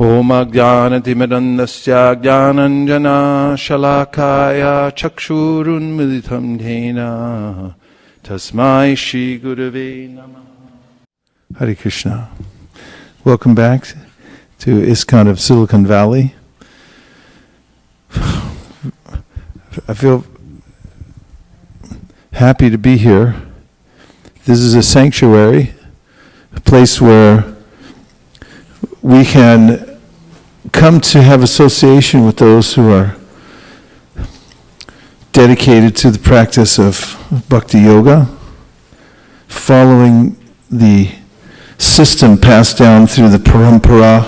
Om Ajnanatimirandasya Jnananjana Shalakaya Chakshurun Militam Dhena Tasmai Shri Gurave Namah. Hare Krishna. Welcome back to ISKCON of Silicon Valley. I feel happy to be here. This is a sanctuary, a place where we can come to have association with those who are dedicated to the practice of bhakti yoga, following the system passed down through the parampara.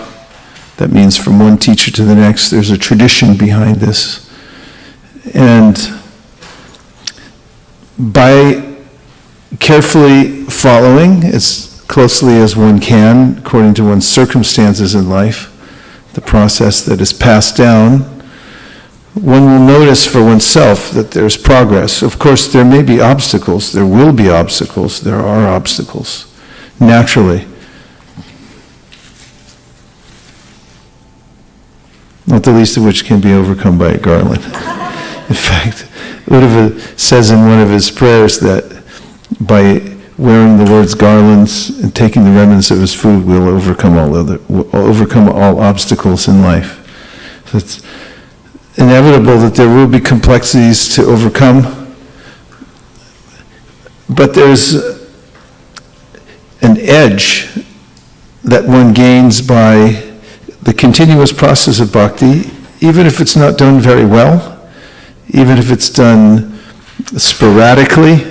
That means from one teacher to the next. There's a tradition behind this. And by carefully following as closely as one can, according to one's circumstances in life, the process that is passed down, one will notice for oneself that there's progress. Of course, there may be obstacles. There will be obstacles. There are obstacles, naturally. Not the least of which can be overcome by a garland. In fact, Uddhava says in one of his prayers that by wearing the Lord's garlands and taking the remnants of his food will overcome all obstacles in life. So it's inevitable that there will be complexities to overcome, but there's an edge that one gains by the continuous process of bhakti, even if it's not done very well, even if it's done sporadically.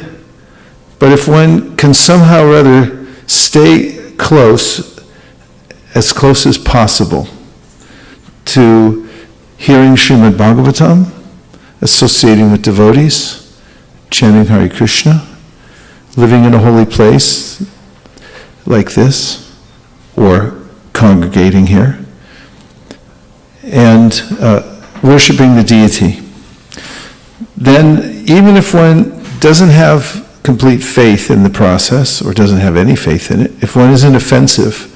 But if one can somehow or other stay close as possible to hearing Srimad Bhagavatam, associating with devotees, chanting Hare Krishna, living in a holy place like this, or congregating here, and worshiping the deity, then even if one doesn't have complete faith in the process, or doesn't have any faith in it, if one isn't offensive,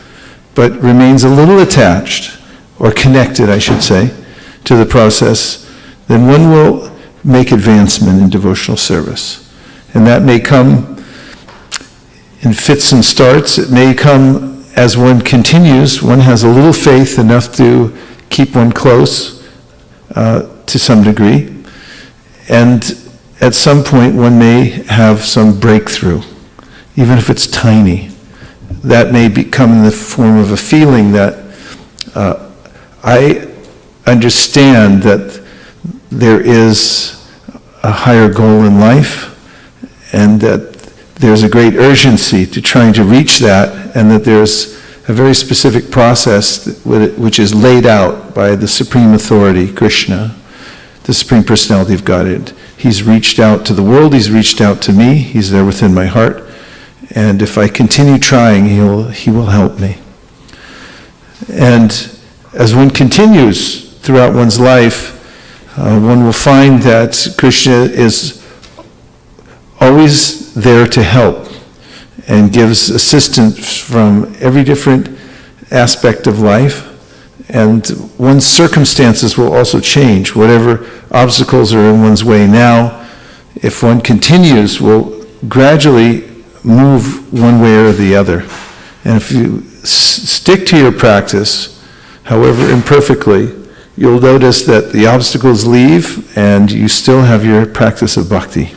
but remains a little attached, or connected, I should say, to the process, then one will make advancement in devotional service. And that may come in fits and starts. It may come as one continues. One has a little faith enough to keep one close to some degree. And at some point, one may have some breakthrough, even if it's tiny. That may come in the form of a feeling that I understand that there is a higher goal in life, and that there's a great urgency to trying to reach that, and that there's a very specific process which is laid out by the Supreme Authority, Krishna, the Supreme Personality of Godhead. He's reached out to the world, he's reached out to me, he's there within my heart, and if I continue trying, he will help me. And as one continues throughout one's life, one will find that Krishna is always there to help and gives assistance from every different aspect of life. And one's circumstances will also change. Whatever obstacles are in one's way now, if one continues, will gradually move one way or the other. And if you stick to your practice, however imperfectly, you'll notice that the obstacles leave and you still have your practice of bhakti.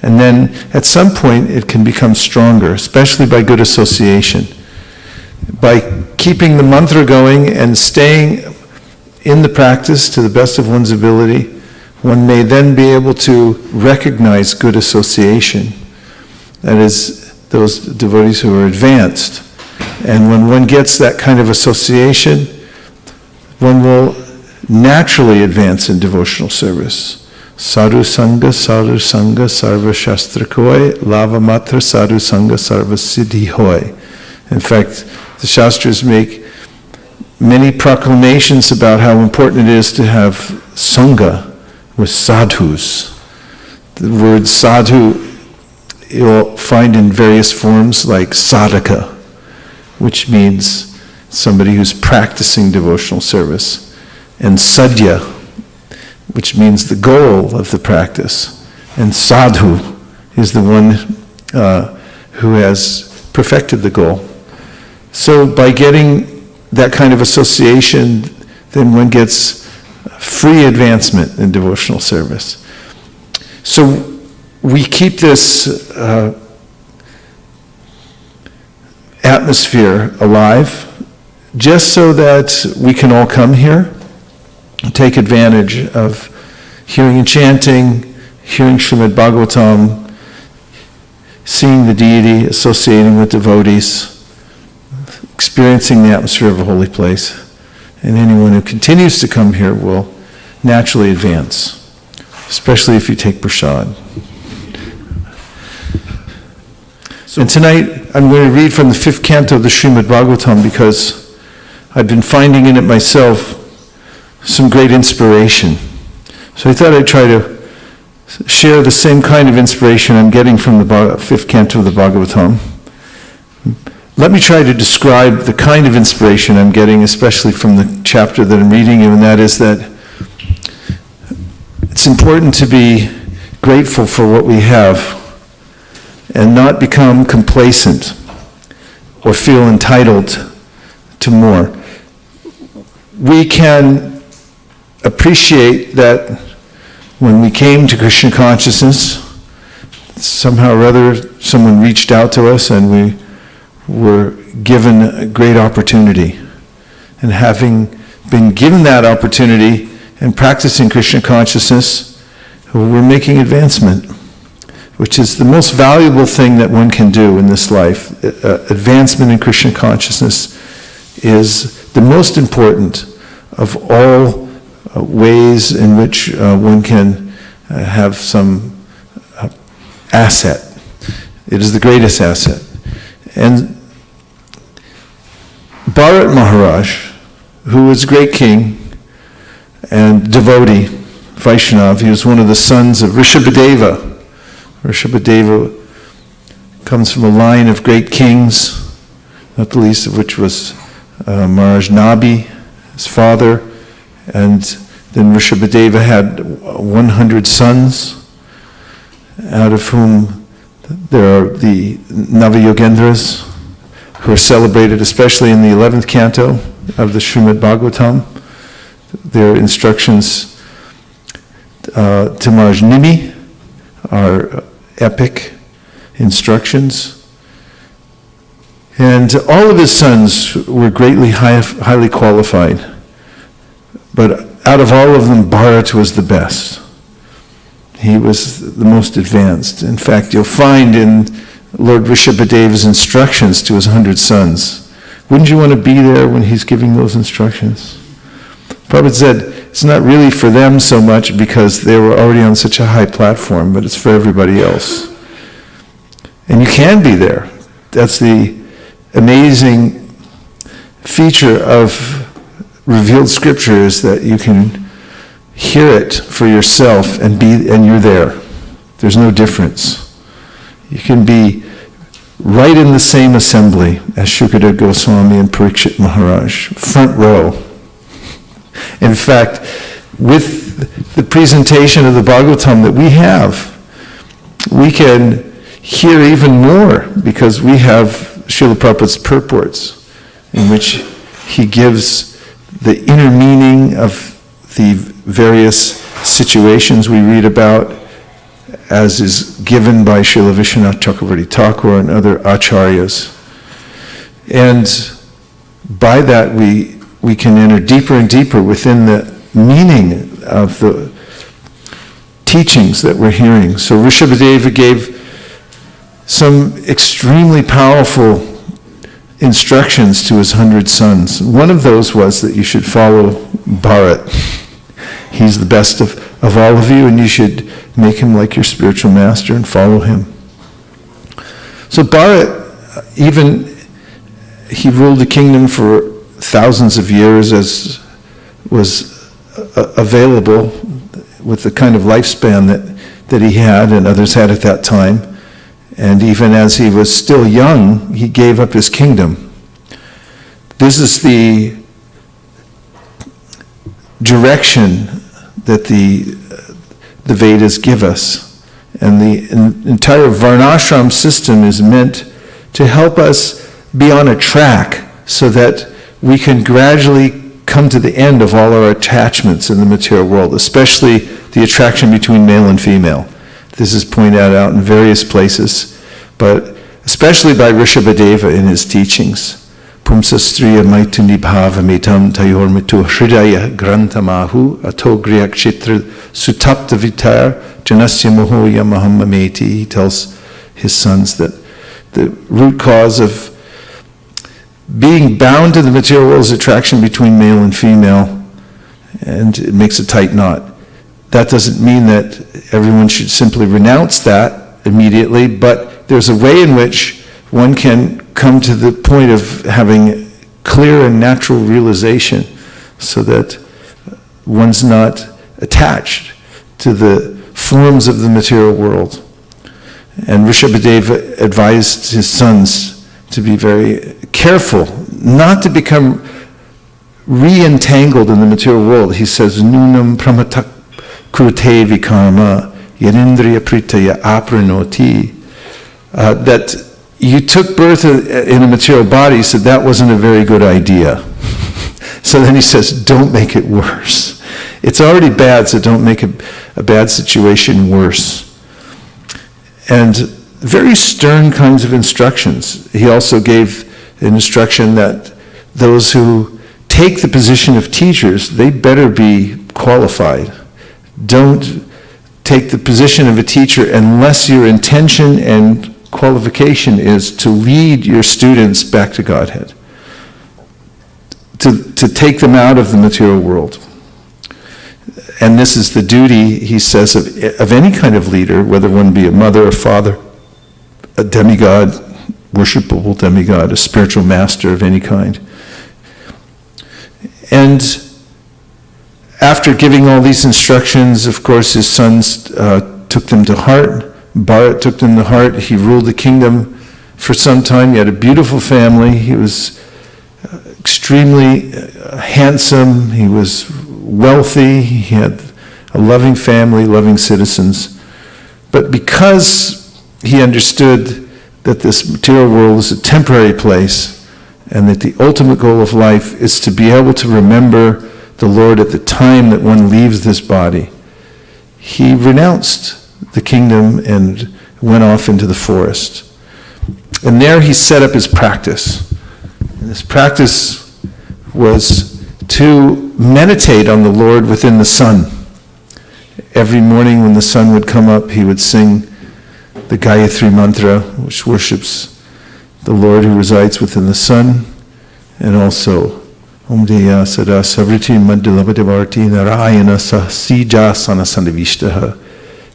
And then at some point it can become stronger, especially by good association. By keeping the mantra going and staying in the practice to the best of one's ability, one may then be able to recognize good association. That is, those devotees who are advanced. And when one gets that kind of association, one will naturally advance in devotional service. Sadhu Sangha, Sarva Shastra Koi, Lava Matra Sadhu Sangha, Sarva Siddhi Hoy. In fact, the Shastras make many proclamations about how important it is to have Sangha with sadhus. The word sadhu you'll find in various forms like sadhaka, which means somebody who's practicing devotional service, and sadhya, which means the goal of the practice, and sadhu is the one who has perfected the goal. So by getting that kind of association, then one gets free advancement in devotional service. So we keep this atmosphere alive just so that we can all come here and take advantage of hearing and chanting, hearing Srimad Bhagavatam, seeing the deity, associating with devotees, experiencing the atmosphere of a holy place. And anyone who continues to come here will naturally advance, especially if you take prasad. And tonight I'm going to read from the 5th canto of the Srimad Bhagavatam because I've been finding in it myself some great inspiration. So I thought I'd try to share the same kind of inspiration I'm getting from the 5th canto of the Bhagavatam. Let me try to describe the kind of inspiration I'm getting, especially from the chapter that I'm reading, and that is that it's important to be grateful for what we have and not become complacent or feel entitled to more. We can appreciate that when we came to Krishna consciousness, somehow or other someone reached out to us and we were given a great opportunity. And having been given that opportunity and practicing Krishna consciousness, we're making advancement, which is the most valuable thing that one can do in this life. Advancement in Krishna consciousness is the most important of all ways in which one can have some asset. It is the greatest asset. And Bharat Maharaj, who was a great king and devotee, Vaishnav, he was one of the sons of Rishabhadeva. Rishabhadeva comes from a line of great kings, not the least of which was Maharaj Nabi, his father, and then Rishabhadeva had 100 sons, out of whom there are the Navayogendras, who are celebrated especially in the 11th canto of the Srimad Bhagavatam. Their instructions to Maharaj Nimi are epic instructions. And all of his sons were greatly highly qualified. But out of all of them, Bharat was the best. He was the most advanced. In fact, you'll find in Lord Rishabhadeva's instructions to his 100 sons, wouldn't you want to be there when he's giving those instructions? Prabhupada said, it's not really for them so much because they were already on such a high platform, but it's for everybody else. And you can be there. That's the amazing feature of revealed scripture, is that you can hear it for yourself and you're there. There's no difference. You can be right in the same assembly as Shukadeva Goswami and Parikshit Maharaj, front row. In fact, with the presentation of the Bhagavatam that we have, we can hear even more because we have Srila Prabhupada's purports in which he gives the inner meaning of the various situations we read about, as is given by Srila Vishwanath Chakravarti Thakur and other acharyas. And by that we can enter deeper and deeper within the meaning of the teachings that we're hearing. So Rishabhadeva gave some extremely powerful instructions to his 100 sons. One of those was that you should follow Bharat. He's the best of all of you, and you should make him like your spiritual master and follow him. So Bharat, even he ruled the kingdom for thousands of years, as was available with the kind of lifespan that he had and others had at that time. And even as he was still young, he gave up his kingdom. This is the direction that the Vedas give us. And the entire Varnashram system is meant to help us be on a track so that we can gradually come to the end of all our attachments in the material world, especially the attraction between male and female. This is pointed out in various places, but especially by Rishabhadeva in his teachings. Pumsastriya maituni bhavametam tayor mitu hridaya grantamahu atogriyak chitra sutapta vitar janasya mohoya mahammameti. He tells his sons that the root cause of being bound to the material world is attraction between male and female, and it makes a tight knot. That doesn't mean that everyone should simply renounce that immediately, but there's a way in which one can come to the point of having clear and natural realization so that one's not attached to the forms of the material world. And Rishabhadeva advised his sons to be very careful not to become re-entangled in the material world. He says, Nunam pramatak kurute vikarma yanindriya pritaya apranoti. That you took birth in a material body, he said that wasn't a very good idea. So then he says, don't make it worse. It's already bad, so don't make a bad situation worse. And very stern kinds of instructions. He also gave an instruction that those who take the position of teachers, they better be qualified. Don't take the position of a teacher unless your intention and qualification is to lead your students back to Godhead, to take them out of the material world. And this is the duty, he says, of any kind of leader, whether one be a mother, a father, a demigod, worshipable demigod, a spiritual master of any kind. And after giving all these instructions, of course, his sons took them to heart. Bharat took them to heart. He ruled the kingdom for some time. He had a beautiful family. He was extremely handsome. He was wealthy. He had a loving family, loving citizens. But because he understood that this material world is a temporary place and that the ultimate goal of life is to be able to remember the Lord at the time that one leaves this body, he renounced the kingdom and went off into the forest. And there he set up his practice. And his practice was to meditate on the Lord within the sun. Every morning when the sun would come up, he would sing the Gayatri Mantra, which worships the Lord who resides within the sun, and also Om Deya Sada Savriti Madhilabhadavarti Narayana Sahsijasana Sandavishtaha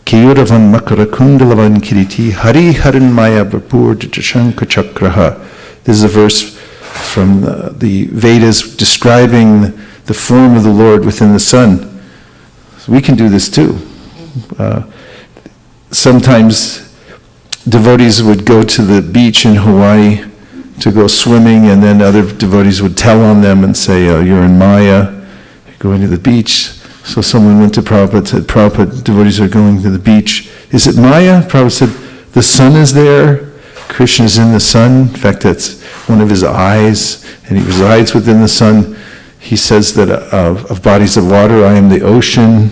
Kiyuravan Makarakundalavan Kiriti Hari Haran Maya Vapur Jachanka Chakraha. This is a verse from the Vedas describing the form of the Lord within the sun. So we can do this too. Sometimes devotees would go to the beach in Hawaii to go swimming, and then other devotees would tell on them and say, oh, you're in Maya, you're going to the beach. So someone went to Prabhupada and said, Prabhupada, devotees are going to the beach. Is it Maya? Prabhupada said, the sun is there. Krishna is in the sun. In fact, that's one of his eyes, and he resides within the sun. He says that of bodies of water, I am the ocean.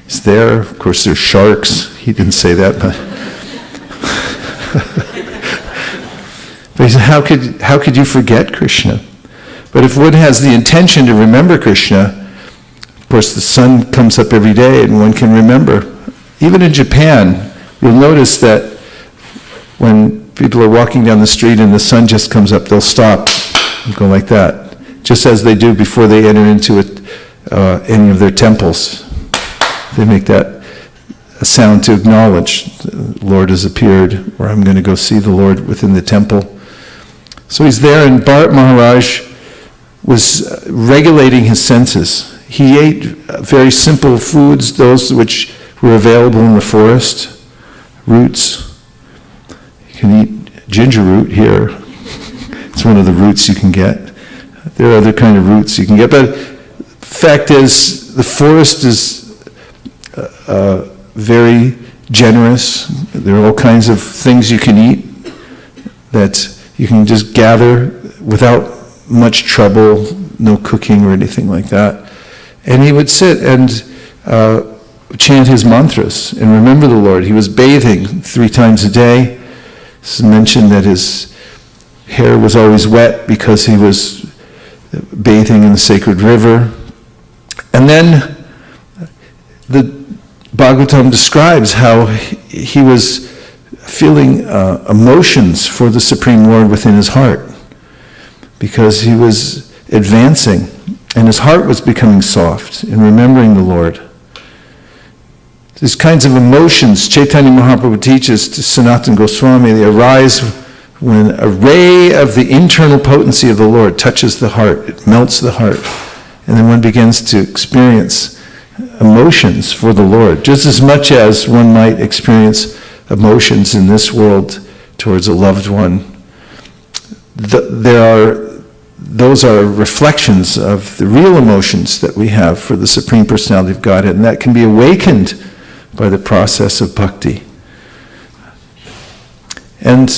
He's there. Of course, there's sharks. He didn't say that, but... But he said, how could you forget Krishna? But if one has the intention to remember Krishna, of course the sun comes up every day and one can remember. Even in Japan, you'll notice that when people are walking down the street and the sun just comes up, they'll stop and go like that, just as they do before they enter into any of their temples. They make that a sound to acknowledge the Lord has appeared, or I'm going to go see the Lord within the temple. So he's there, and Bharat Maharaj was regulating his senses. He ate very simple foods, those which were available in the forest, roots. You can eat ginger root here. It's one of the roots you can get. There are other kind of roots you can get. But fact is, the forest is very generous. There are all kinds of things you can eat that you can just gather without much trouble, no cooking or anything like that. And he would sit and chant his mantras and remember the Lord. He was bathing 3 times a day. It's mentioned that his hair was always wet because he was bathing in the sacred river. And then the Bhagavatam describes how he was feeling emotions for the Supreme Lord within his heart, because he was advancing and his heart was becoming soft in remembering the Lord. These kinds of emotions, Chaitanya Mahaprabhu teaches to Sanatana Goswami, they arise when a ray of the internal potency of the Lord touches the heart. It melts the heart. And then one begins to experience emotions for the Lord, just as much as one might experience emotions in this world towards a loved one. Those are reflections of the real emotions that we have for the Supreme Personality of Godhead, and that can be awakened by the process of bhakti. And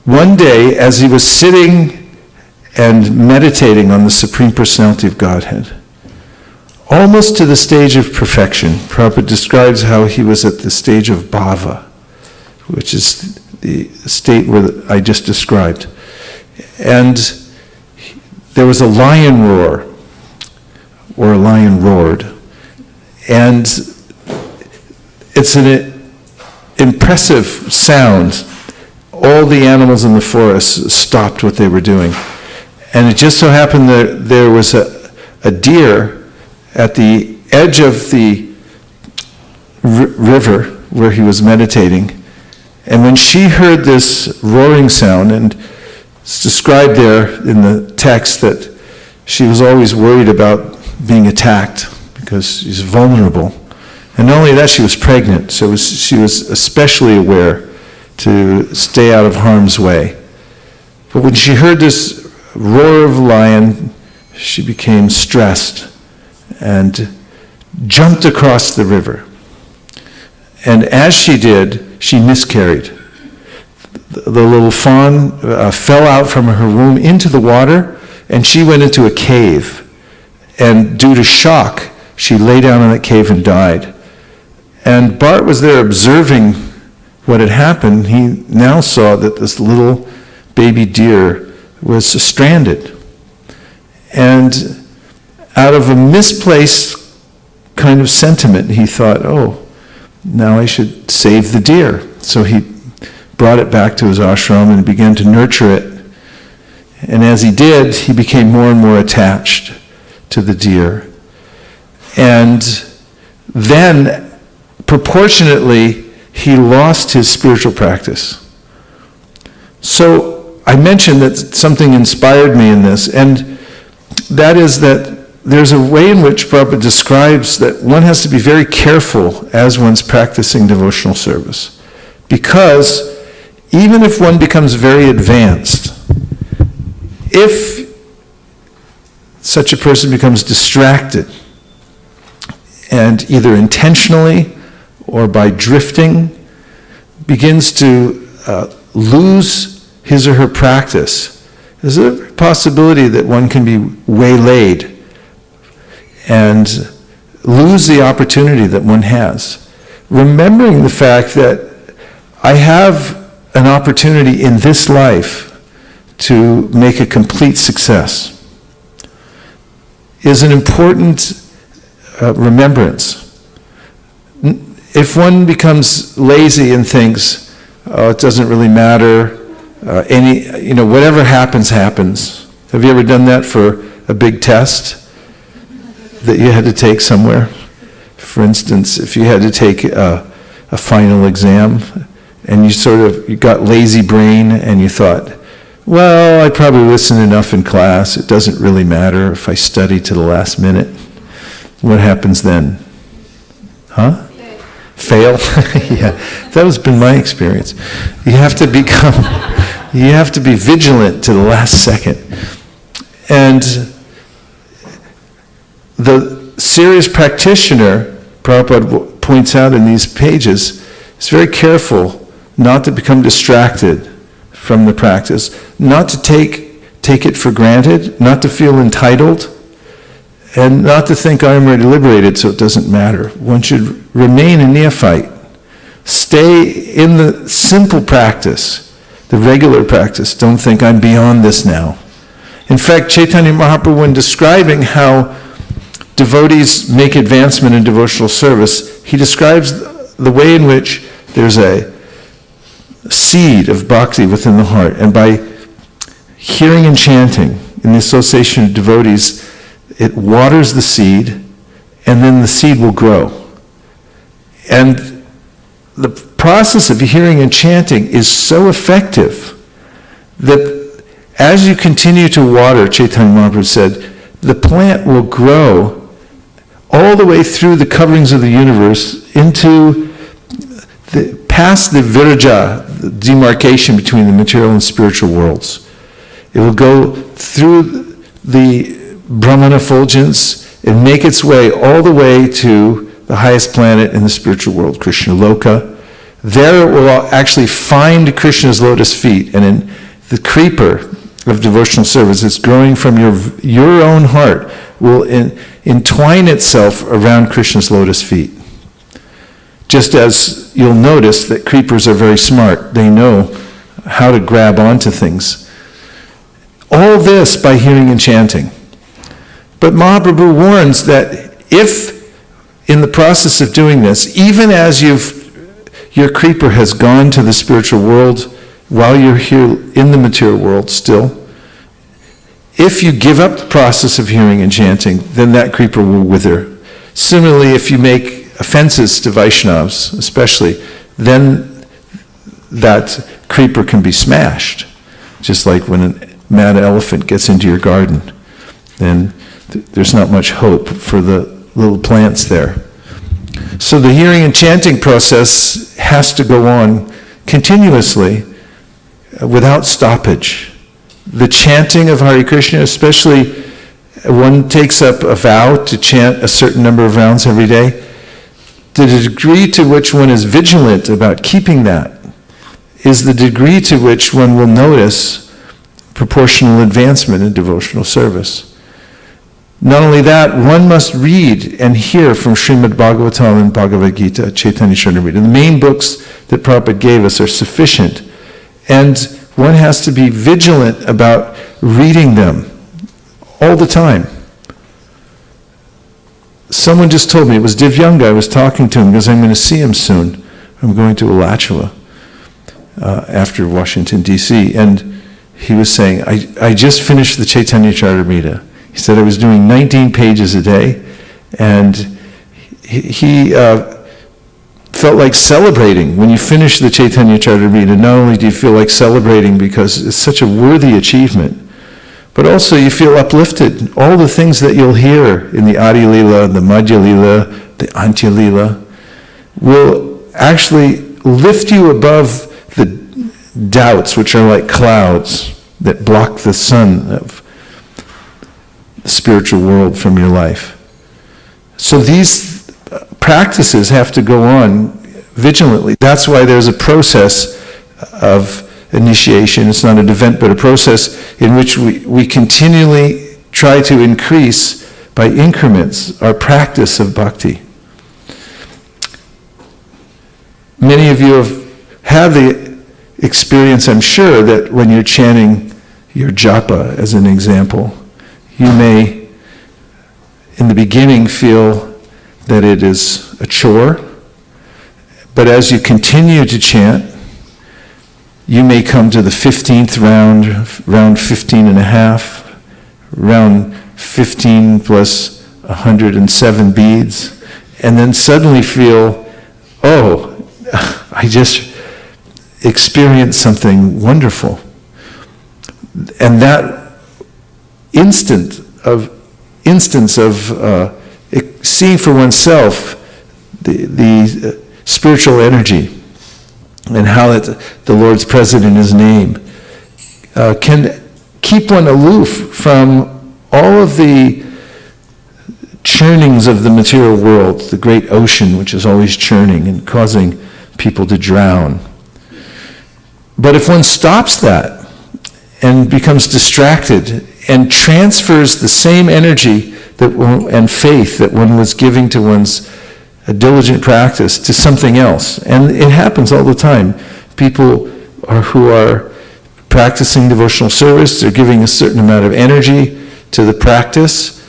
one day, as he was sitting and meditating on the Supreme Personality of Godhead, almost to the stage of perfection, Prabhupada describes how he was at the stage of bhava, which is the state where I just described. And there was a lion roar, or a lion roared. And it's an impressive sound. All the animals in the forest stopped what they were doing. And it just so happened that there was a deer at the edge of the river where he was meditating. And when she heard this roaring sound, and it's described there in the text that she was always worried about being attacked because she's vulnerable. And not only that, she was pregnant, so she was especially aware to stay out of harm's way. But when she heard this roar of a lion, she became stressed and jumped across the river. And as she did, she miscarried. The little fawn fell out from her womb into the water, and she went into a cave. And due to shock, she lay down in that cave and died. And Bart was there observing what had happened. He now saw that this little baby deer was stranded. And out of a misplaced kind of sentiment, he thought, oh, now I should save the deer. So he brought it back to his ashram and began to nurture it. And as he did, he became more and more attached to the deer. And then, proportionately, he lost his spiritual practice. So I mentioned that something inspired me in this, and that is that there's a way in which Prabhupada describes that one has to be very careful as one's practicing devotional service. Because even if one becomes very advanced, if such a person becomes distracted, and either intentionally or by drifting, begins to lose his or her practice, there's a possibility that one can be waylaid and lose the opportunity that one has. Remembering the fact that I have an opportunity in this life to make a complete success is an important remembrance. If one becomes lazy and thinks, oh, it doesn't really matter, whatever happens, happens. Have you ever done that for a big test that you had to take somewhere? For instance, if you had to take a final exam and you got lazy brain and you thought, well, I probably listened enough in class, it doesn't really matter if I study to the last minute. What happens then? Huh? Fail? Yeah, that has been my experience. You have to be vigilant to the last second. And the serious practitioner, Prabhupada points out in these pages, is very careful not to become distracted from the practice, not to take it for granted, not to feel entitled, and not to think I'm already liberated so it doesn't matter. One should remain a neophyte. Stay in the simple practice, the regular practice. Don't think I'm beyond this now. In fact, Chaitanya Mahaprabhu, when describing how devotees make advancement in devotional service, he describes the way in which there's a seed of bhakti within the heart, and by hearing and chanting in the association of devotees, it waters the seed, and then the seed will grow. And the process of hearing and chanting is so effective that as you continue to water, Chaitanya Mahaprabhu said, the plant will grow all the way through the coverings of the universe into past the viraja, the demarcation between the material and spiritual worlds. It will go through the Brahman effulgence and make its way all the way to the highest planet in the spiritual world, Krishna Loka. There it will actually find Krishna's lotus feet, and in the creeper of devotional service that's growing from your own heart will entwine itself around Krishna's lotus feet. Just as you'll notice that creepers are very smart. They know how to grab onto things. All this by hearing and chanting. But Mahaprabhu warns that if in the process of doing this, even as your creeper has gone to the spiritual world while you're here in the material world still, if you give up the process of hearing and chanting, then that creeper will wither. Similarly, if you make offenses to Vaishnavas, especially, then that creeper can be smashed. Just like when a mad elephant gets into your garden, then there's not much hope for the little plants there. So the hearing and chanting process has to go on continuously without stoppage. The chanting of Hare Krishna, especially one takes up a vow to chant a certain number of rounds every day, the degree to which one is vigilant about keeping that is the degree to which one will notice proportional advancement in devotional service. Not only that, one must read and hear from Srimad Bhagavatam and Bhagavad Gita, Chaitanya Charitamrita. The main books that Prabhupada gave us are sufficient, and one has to be vigilant about reading them all the time. Someone just told me, it was Divyanga, I was talking to him because I'm going to see him soon. I'm going to Alachua after Washington, D.C., and he was saying, I just finished the Chaitanya Charitamrita. He said I was doing 19 pages a day, and he felt like celebrating. When you finish the Chaitanya Charitamrita, not only do you feel like celebrating because it's such a worthy achievement, but also you feel uplifted. All the things that you'll hear in the Adi Lila, the Madhya Lila, the Antya Lila, will actually lift you above the doubts, which are like clouds that block the sun of the spiritual world from your life. So these practices have to go on vigilantly. That's why there's a process of initiation. It's not an event, but a process in which we continually try to increase by increments our practice of bhakti. Many of you have had the experience, I'm sure, that when you're chanting your japa, as an example, you may, in the beginning, feel that it is a chore, but as you continue to chant, you may come to the 15th round, round 15 and a half, round 15 plus 107 beads, and then suddenly feel, oh, I just experienced something wonderful. And that instance of seeing for oneself the spiritual energy and how that the Lord's present in His name can keep one aloof from all of the churnings of the material world, the great ocean which is always churning and causing people to drown. But if one stops that and becomes distracted and transfers the same energy and faith that one was giving to one's diligent practice to something else, and it happens all the time. People who are practicing devotional service, they're giving a certain amount of energy to the practice,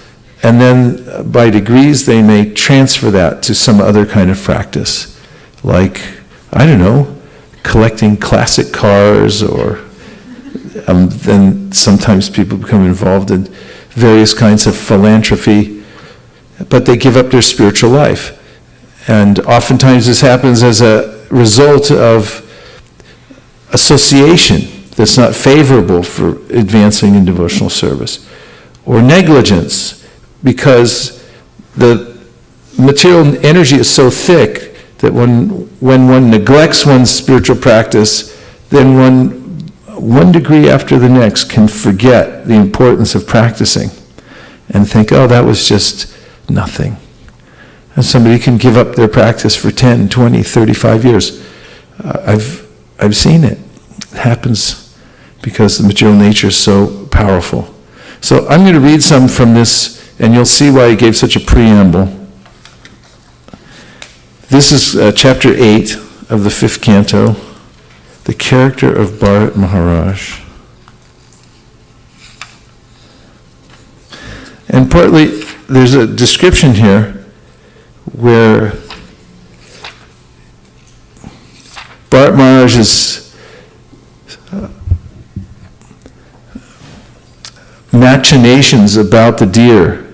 and then by degrees they may transfer that to some other kind of practice, like, I don't know, collecting classic cars, or then sometimes people become involved in various kinds of philanthropy, but they give up their spiritual life. And oftentimes this happens as a result of association that's not favorable for advancing in devotional service, or negligence, because the material energy is so thick that when one neglects one's spiritual practice, then one degree after the next can forget the importance of practicing and think, oh, that was just nothing. And somebody can give up their practice for 10, 20, 35 years. I've seen it. It happens because the material nature is so powerful. So I'm going to read some from this, and you'll see why he gave such a preamble. This is chapter 8 of the 5th canto, The Character of Bharat Maharaj. And partly there's a description here where Bharat Maharaj's machinations about the deer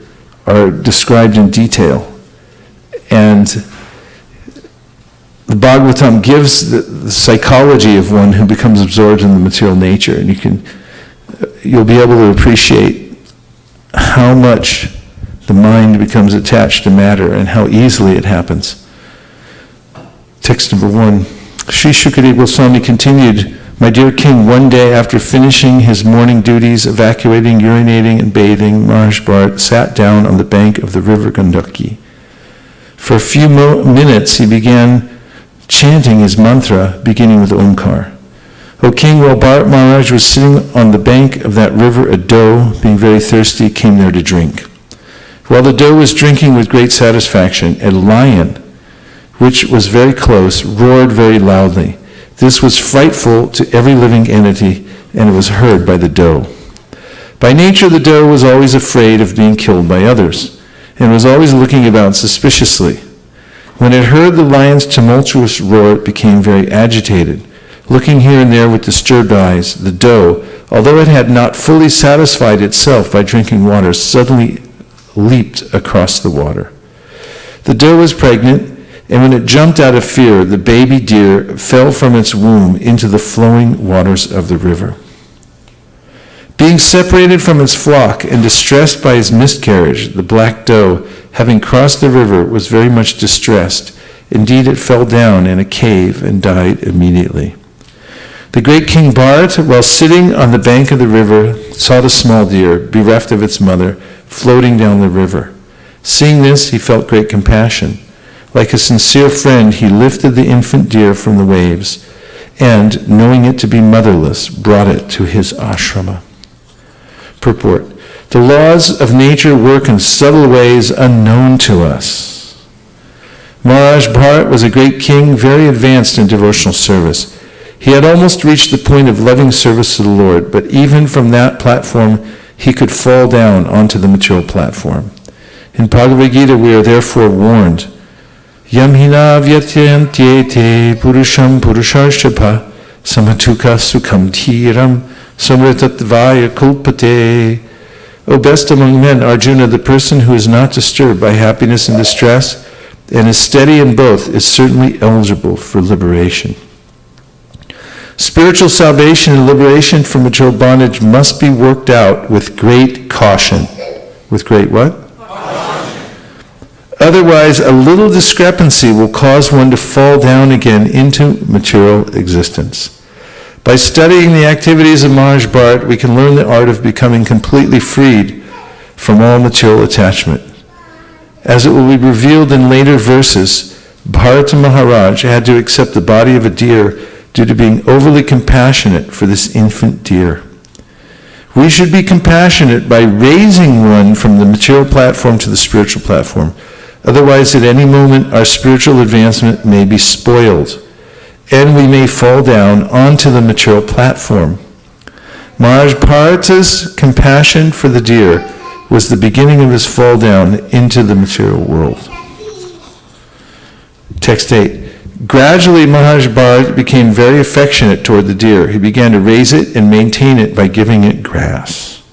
are described in detail. And the Bhagavatam gives the psychology of one who becomes absorbed in the material nature, and you'll be able to appreciate how much the mind becomes attached to matter and how easily it happens. Text number 1. Sri Shukadeva Goswami continued, "My dear king, one day after finishing his morning duties, evacuating, urinating, and bathing, Maharaj Bharat sat down on the bank of the river Gandaki. For a few minutes he began chanting his mantra, beginning with Omkar. O king, while Bharat Maharaj was sitting on the bank of that river, a doe, being very thirsty, came there to drink. While the doe was drinking with great satisfaction, a lion, which was very close, roared very loudly. This was frightful to every living entity, and it was heard by the doe. By nature, the doe was always afraid of being killed by others, and was always looking about suspiciously. When it heard the lion's tumultuous roar, it became very agitated. Looking here and there with disturbed eyes, the doe, although it had not fully satisfied itself by drinking water, suddenly leaped across the water. The doe was pregnant, and when it jumped out of fear, the baby deer fell from its womb into the flowing waters of the river. Being separated from its flock and distressed by his miscarriage, the black doe, having crossed the river, was very much distressed. Indeed, it fell down in a cave and died immediately. The great King Bharata, while sitting on the bank of the river, saw the small deer, bereft of its mother, floating down the river. Seeing this, he felt great compassion. Like a sincere friend, he lifted the infant deer from the waves, and, knowing it to be motherless, brought it to his ashrama. Purport. The laws of nature work in subtle ways unknown to us. Maharaj Bharat was a great king, very advanced in devotional service. He had almost reached the point of loving service to the Lord, but even from that platform, he could fall down onto the material platform. In Bhagavad Gita, we are therefore warned, Yam hina vyatyantyete purusham purusharshapha samatuka sukham dhiram samritatvaya kulpate. O best among men, Arjuna, the person who is not disturbed by happiness and distress and is steady in both is certainly eligible for liberation. Spiritual salvation and liberation from material bondage must be worked out with great caution. With great what? Otherwise, a little discrepancy will cause one to fall down again into material existence. By studying the activities of Maharaj Bharat, we can learn the art of becoming completely freed from all material attachment. As it will be revealed in later verses, Bharata Maharaj had to accept the body of a deer due to being overly compassionate for this infant deer. We should be compassionate by raising one from the material platform to the spiritual platform. Otherwise, at any moment, our spiritual advancement may be spoiled, and we may fall down onto the material platform. Maharaj Bharata's compassion for the deer was the beginning of his fall down into the material world. Text 8. Gradually, Maharaj Bharata became very affectionate toward the deer. He began to raise it and maintain it by giving it grass.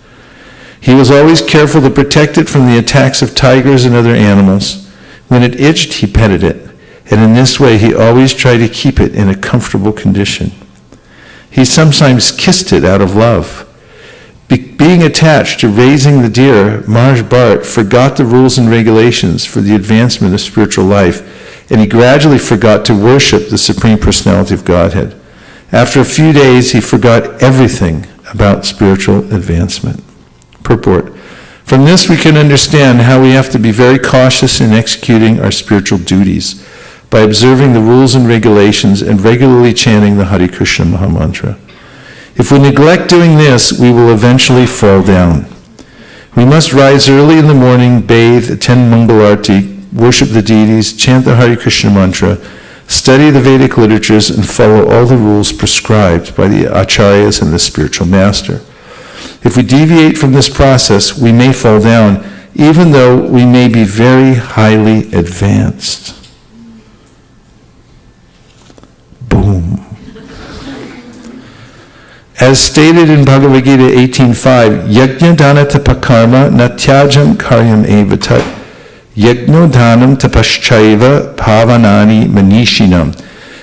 He was always careful to protect it from the attacks of tigers and other animals. When it itched, he petted it, and in this way he always tried to keep it in a comfortable condition. He sometimes kissed it out of love. Being attached to raising the deer, Maharaj Bharata forgot the rules and regulations for the advancement of spiritual life, and he gradually forgot to worship the Supreme Personality of Godhead. After a few days, he forgot everything about spiritual advancement. Purport. From this, we can understand how we have to be very cautious in executing our spiritual duties by observing the rules and regulations and regularly chanting the Hare Krishna Mahamantra. If we neglect doing this, we will eventually fall down. We must rise early in the morning, bathe, attend Mangal Arati, worship the deities, chant the Hare Krishna mantra, study the Vedic literatures, and follow all the rules prescribed by the acharyas and the spiritual master. If we deviate from this process, we may fall down, even though we may be very highly advanced. Boom. As stated in Bhagavad Gita 18.5, Yajna dana tapakarma natyajam karyam evatat. Yajno dhanam tapaschaiva pavanani manishinam.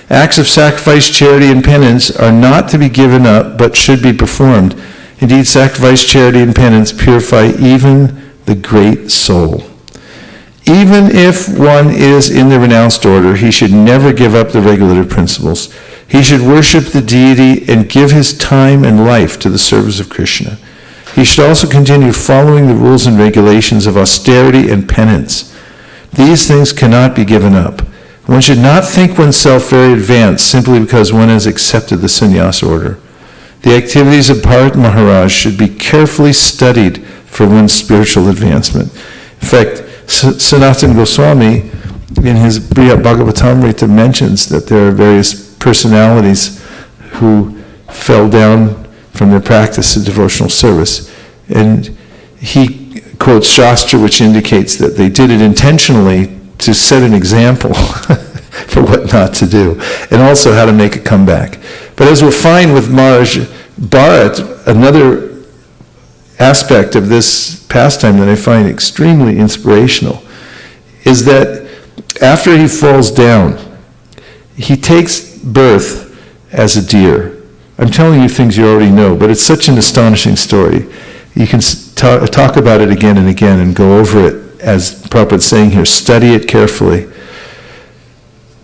Acts of sacrifice, charity, and penance are not to be given up, but should be performed. Indeed, sacrifice, charity, and penance purify even the great soul. Even if one is in the renounced order, he should never give up the regulative principles. He should worship the deity and give his time and life to the service of Krishna. He should also continue following the rules and regulations of austerity and penance. These things cannot be given up. One should not think oneself very advanced simply because one has accepted the sannyas order. The activities of Bharata Maharaj should be carefully studied for one's spiritual advancement. In fact, Sanatana Goswami, in his Brihad Bhagavatamrita, mentions that there are various personalities who fell down from their practice of devotional service. And he quotes Shastra, which indicates that they did it intentionally to set an example for what not to do, and also how to make a comeback. But as we'll find with Maharaj Bharata, another aspect of this pastime that I find extremely inspirational is that after he falls down, he takes birth as a deer. I'm telling you things you already know, but it's such an astonishing story. You can talk about it again and again and go over it, as Prabhupada's saying here, study it carefully.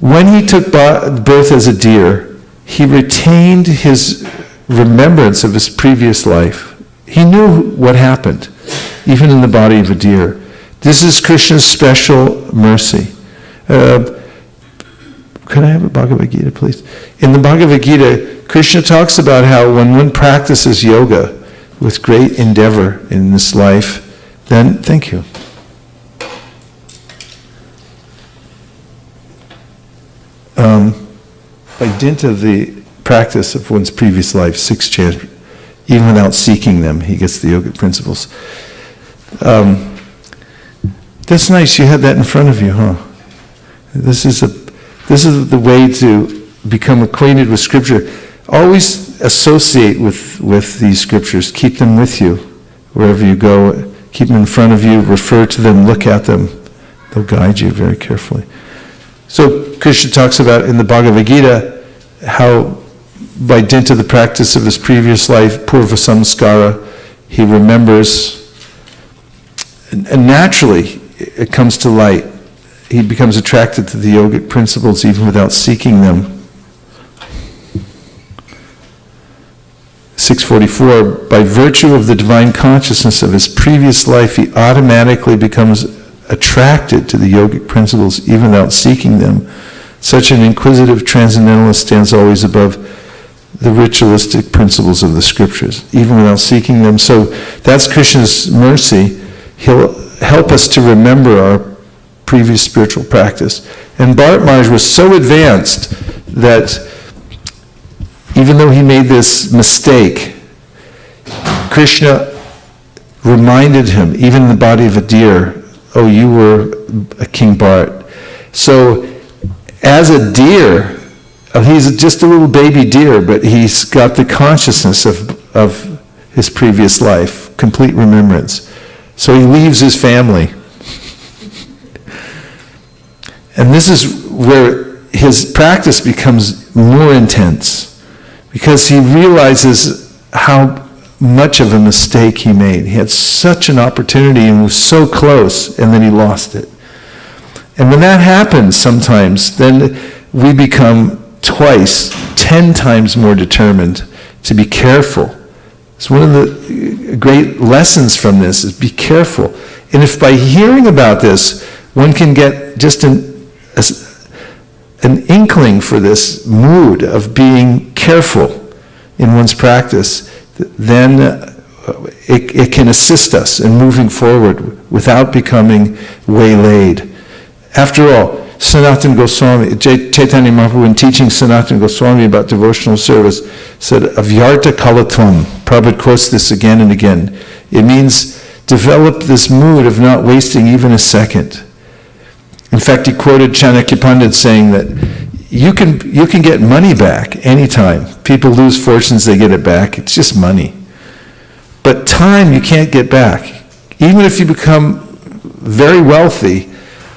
When he took birth as a deer, he retained his remembrance of his previous life. He knew what happened, even in the body of a deer. This is Krishna's special mercy. Could I have a Bhagavad Gita, please? In the Bhagavad Gita, Krishna talks about how when one practices yoga with great endeavor in this life, then, thank you. By dint of the practice of one's previous life, 6 chants, even without seeking them, he gets the yogic principles. That's nice, you had that in front of you, huh? This is the way to become acquainted with Scripture. Always associate with these Scriptures. Keep them with you wherever you go. Keep them in front of you. Refer to them. Look at them. They'll guide you very carefully. So Krishna talks about in the Bhagavad Gita how by dint of the practice of his previous life, purva samskara, he remembers, and naturally it comes to light. He becomes attracted to the yogic principles even without seeking them. 644, by virtue of the divine consciousness of his previous life, he automatically becomes attracted to the yogic principles even without seeking them. Such an inquisitive transcendentalist stands always above the ritualistic principles of the scriptures, even without seeking them. So that's Krishna's mercy. He'll help us to remember our previous spiritual practice. And Bharat Maharaj was so advanced that even though he made this mistake, Krishna reminded him, even in the body of a deer, oh, you were a King Bharat. So as a deer, he's just a little baby deer, but he's got the consciousness of his previous life, complete remembrance. So he leaves his family. And this is where his practice becomes more intense, because he realizes how much of a mistake he made. He had such an opportunity and was so close, and then he lost it. And when that happens sometimes, then we become twice, 10 times more determined to be careful. It's one of the great lessons from this, is be careful. And if by hearing about this, one can get just an inkling for this mood of being careful in one's practice, then it can assist us in moving forward without becoming waylaid. After all, Sanatana Goswami, Chaitanya Mahaprabhu, in teaching Sanatana Goswami about devotional service, said, Avyarta kalatvam. Prabhupada quotes this again and again. It means develop this mood of not wasting even a second. In fact, he quoted Chanakya Pandit saying that you can get money back anytime. People lose fortunes, they get it back. It's just money. But time you can't get back. Even if you become very wealthy,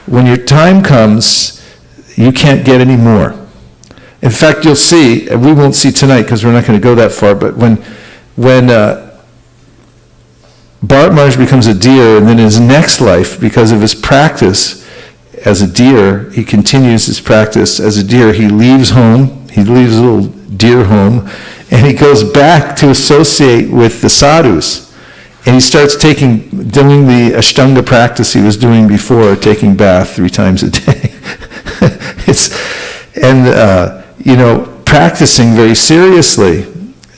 when your time comes, you can't get any more. In fact, you'll see, and we won't see tonight because we're not going to go that far, but when Bharat Maharaj becomes a deer, and then in his next life, because of his practice as a deer, he continues his practice as a deer. He leaves home, he leaves a little deer home, and he goes back to associate with the sadhus. And he starts doing the Ashtanga practice he was doing before, taking bath 3 times a day. Practicing very seriously.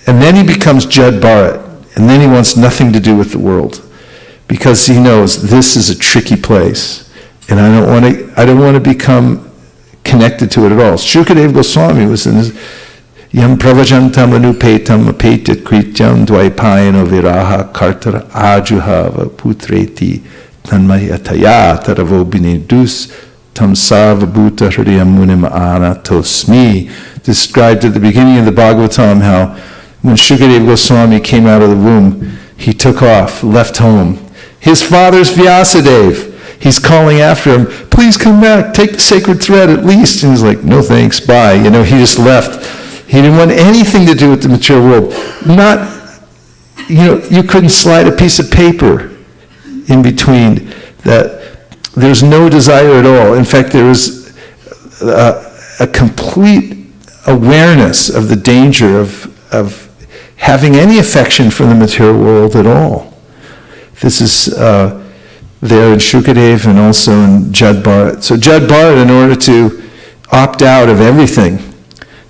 And then he becomes Jad Bharat. And then he wants nothing to do with the world, because he knows this is a tricky place. And I don't want to become connected to it at all. Shukadeva Goswami was in his Yam pravajantam anupetam apetit krityam dvaipayano viraha kartar ajuhava putreti tanmayataya taravo binidus tamsava bhuta hridayam munim anatosmi. Described at the beginning of the Bhagavatam how when Shukadeva Goswami came out of the womb, he took off, left home. His father's Vyasadeva. He's calling after him, please come back, take the sacred thread at least. And he's like, no thanks, bye. He just left. He didn't want anything to do with the material world. You couldn't slide a piece of paper in between that. There's no desire at all. In fact, there was a complete awareness of the danger of having any affection for the material world at all. This is there in Shukadev and also in Jad Bharat. So Jad Bharat, in order to opt out of everything,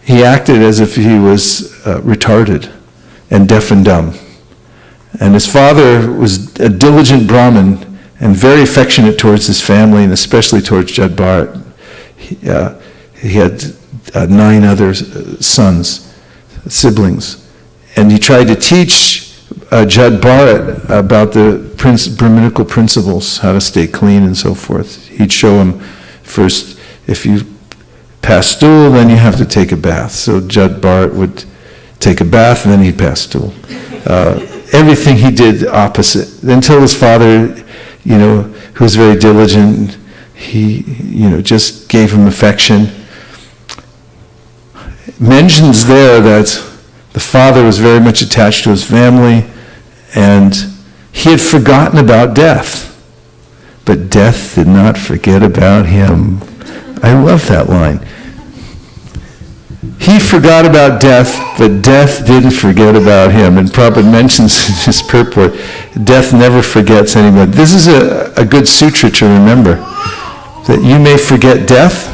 he acted as if he was retarded and deaf and dumb. And his father was a diligent Brahmin and very affectionate towards his family, and especially towards Jad Bharat. He had 9 other siblings. And he tried to teach Jad Bharat about the Brahminical principles, how to stay clean and so forth. He'd show him first, if you pass stool, then you have to take a bath. So Jad Bharat would take a bath, and then he'd pass stool. Everything he did opposite. Until his father, who was very diligent, he, just gave him affection. Mentions there that the father was very much attached to his family, and he had forgotten about death. But death did not forget about him. I love that line. He forgot about death, but death didn't forget about him. And Prabhupada mentions in his purport, death never forgets anyone. This is a good sutra to remember, that you may forget death,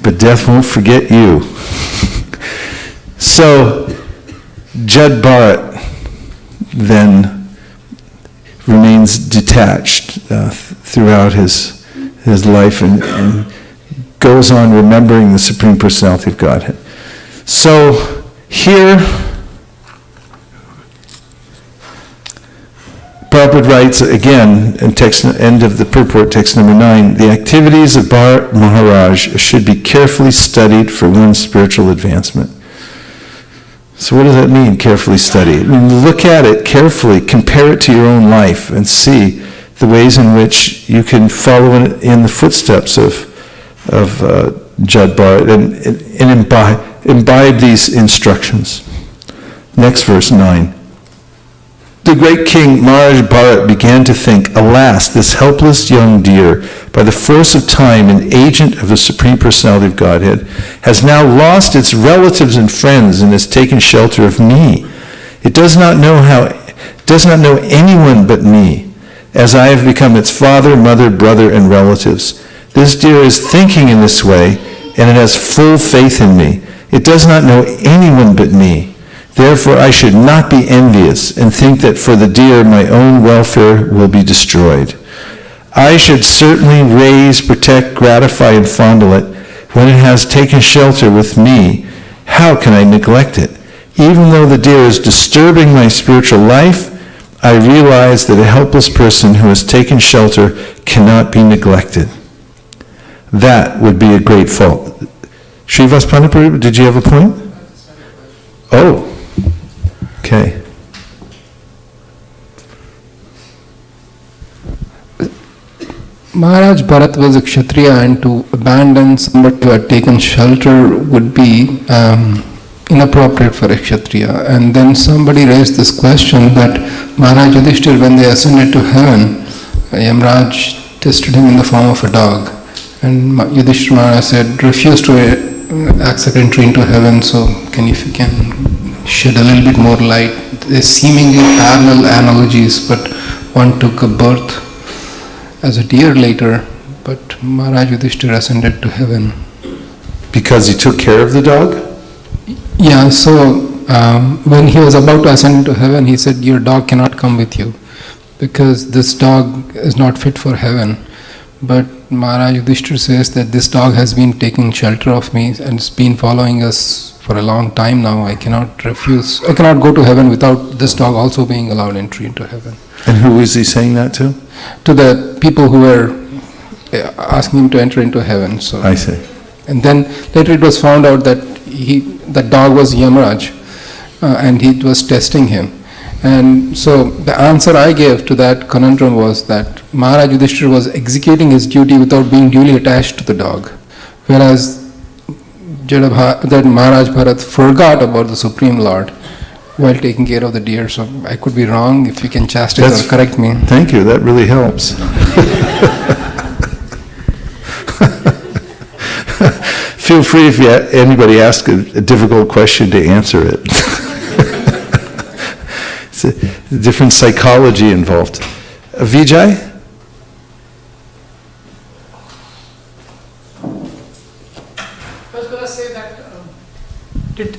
but death won't forget you. So, Jad Bharat then remains detached throughout his life and goes on remembering the Supreme Personality of Godhead. So here, Prabhupada writes again in text, end of the purport, text number 9, the activities of Bharat Maharaj should be carefully studied for one's spiritual advancement. So what does that mean, carefully study? I mean, look at it carefully, compare it to your own life, and see the ways in which you can follow in the footsteps of Jad Bharat and imbibe these instructions. Next verse 9. The great king Maharaj Bharat began to think, alas, this helpless young deer, by the force of time an agent of the Supreme Personality of Godhead, has now lost its relatives and friends and has taken shelter of me. It does not know anyone but me, as I have become its father, mother, brother, and relatives. This deer is thinking in this way, and it has full faith in me. It does not know anyone but me. Therefore, I should not be envious and think that for the deer my own welfare will be destroyed. I should certainly raise, protect, gratify, and fondle it when it has taken shelter with me. How can I neglect it? Even though the deer is disturbing my spiritual life, I realize that a helpless person who has taken shelter cannot be neglected. That would be a great fault. Srivas Pandit, did you have a point? Oh, okay. Maharaj Bharat was a Kshatriya, and to abandon somebody who had taken shelter would be inappropriate for a Kshatriya. And then somebody raised this question that Maharaj Yudhishthira, when they ascended to heaven, Yamraj tested him in the form of a dog. And Yudhishthira Maharaj said, refused to accept entry into heaven, so if you can shed a little bit more light. They're seemingly parallel analogies, but one took a birth as a deer later, but Maharaj Yudhishthira ascended to heaven. Because he took care of the dog? Yeah, so when he was about to ascend into heaven, he said, your dog cannot come with you, because this dog is not fit for heaven. But Maharaj Yudhishthira says that this dog has been taking shelter of me and it's been following us for a long time now. I cannot go to heaven without this dog also being allowed entry into heaven. And who is he saying that to? To the people who were asking him to enter into heaven. So I see. And then later it was found out that that dog was Yamraj, and he was testing him. And so the answer I gave to that conundrum was that Maharaj Yudhishthira was executing his duty without being duly attached to the dog, whereas that Maharaj Bharat forgot about the Supreme Lord while taking care of the deer. So I could be wrong. If you can chastise or correct me. Thank you. That really helps. Feel free if anybody asks a difficult question to answer it. It's a different psychology involved. Vijay? I was going to say that did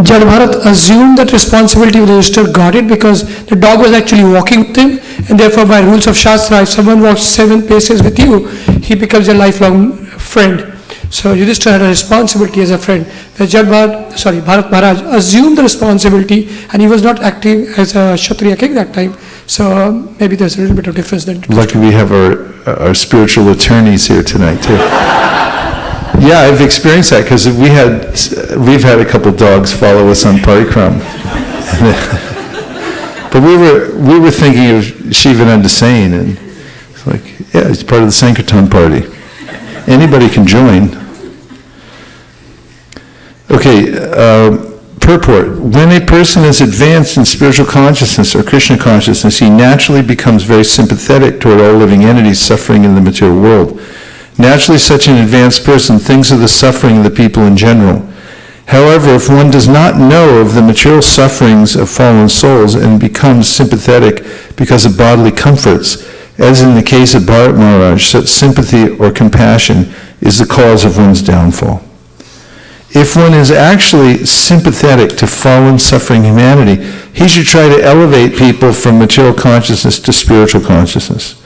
Jad Bharat assume that responsibility of the Yudhishthira got it because the dog was actually walking with him, and therefore by rules of Shastra, if someone walks 7 paces with you, he becomes a lifelong friend. So Yudhishthira had a responsibility as a friend. Bharat Maharaj assumed the responsibility, and he was not acting as a Kshatriya king that time. So maybe there's a little bit of difference then. Lucky we have our spiritual attorneys here tonight too. Yeah, I've experienced that because we've had a couple dogs follow us on parikram. But we were thinking of Shivananda Sain, and it's like, yeah, it's part of the Sankirtan party. Anybody can join. Okay, purport. When a person is advanced in spiritual consciousness or Krishna consciousness, he naturally becomes very sympathetic toward all living entities suffering in the material world. Naturally, such an advanced person thinks of the suffering of the people in general. However, if one does not know of the material sufferings of fallen souls and becomes sympathetic because of bodily comforts, as in the case of Bharat Maharaj, such sympathy or compassion is the cause of one's downfall. If one is actually sympathetic to fallen, suffering humanity, he should try to elevate people from material consciousness to spiritual consciousness.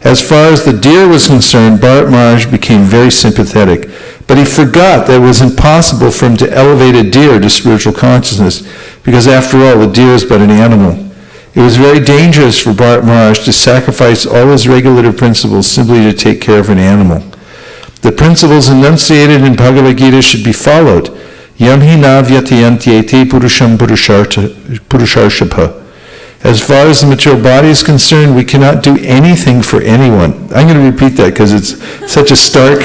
As far as the deer was concerned, Bharat Maharaj became very sympathetic, but he forgot that it was impossible for him to elevate a deer to spiritual consciousness, because after all, the deer is but an animal. It was very dangerous for Bharat Maharaj to sacrifice all his regulative principles simply to take care of an animal. The principles enunciated in Bhagavad Gita should be followed. Yam hi na vyatayantyete purusham purusharshapha. As far as the material body is concerned, we cannot do anything for anyone. I'm going to repeat that because it's such a stark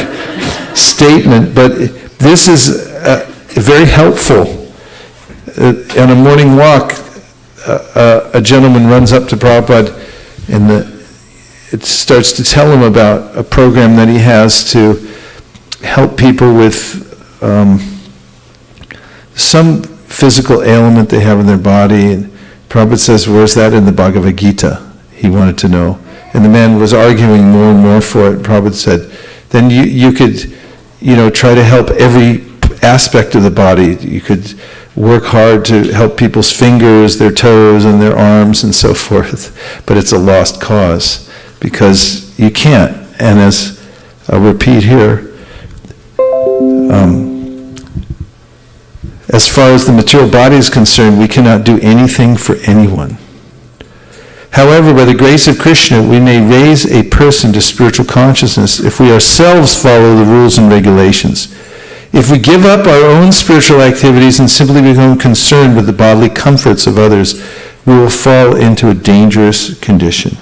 statement, but this is very helpful. On a morning walk, a gentleman runs up to Prabhupada and it starts to tell him about a program that he has to help people with some physical ailment they have in their body. And Prabhupada says, where's that in the Bhagavad Gita? He wanted to know. And the man was arguing more and more for it. Prabhupada said, then you could, try to help every aspect of the body. You could work hard to help people's fingers, their toes, and their arms, and so forth. But it's a lost cause, because you can't. And as I'll repeat here, as far as the material body is concerned, we cannot do anything for anyone. However, by the grace of Krishna, we may raise a person to spiritual consciousness if we ourselves follow the rules and regulations. If we give up our own spiritual activities and simply become concerned with the bodily comforts of others, we will fall into a dangerous condition.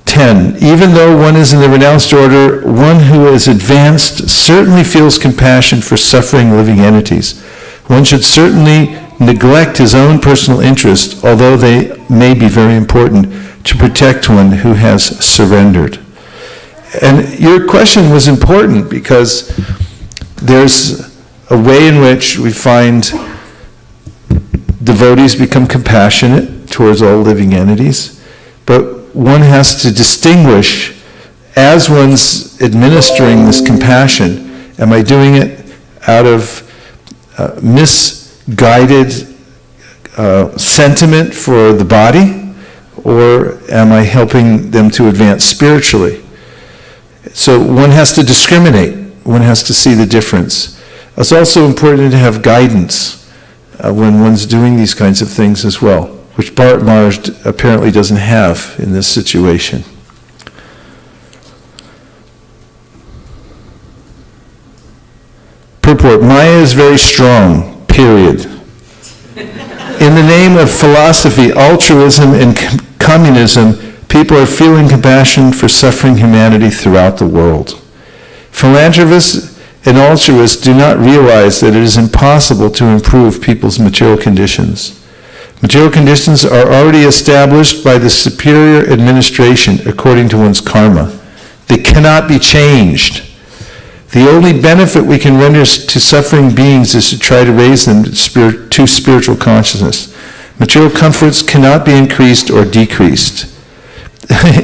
10. Even though one is in the renounced order, one who is advanced certainly feels compassion for suffering living entities. One should certainly neglect his own personal interests, although they may be very important, to protect one who has surrendered. And your question was important because there's a way in which we find devotees become compassionate towards all living entities, but one has to distinguish, as one's administering this compassion, am I doing it out of misguided sentiment for the body, or am I helping them to advance spiritually? So one has to discriminate. One has to see the difference. It's also important to have guidance when one's doing these kinds of things as well, which Bharat Maharaj apparently doesn't have in this situation. Purport: Maya is very strong, period. In the name of philosophy, altruism, and communism, people are feeling compassion for suffering humanity throughout the world. Philanthropists and altruists do not realize that it is impossible to improve people's material conditions. Material conditions are already established by the superior administration according to one's karma. They cannot be changed. The only benefit we can render to suffering beings is to try to raise them to spiritual consciousness. Material comforts cannot be increased or decreased.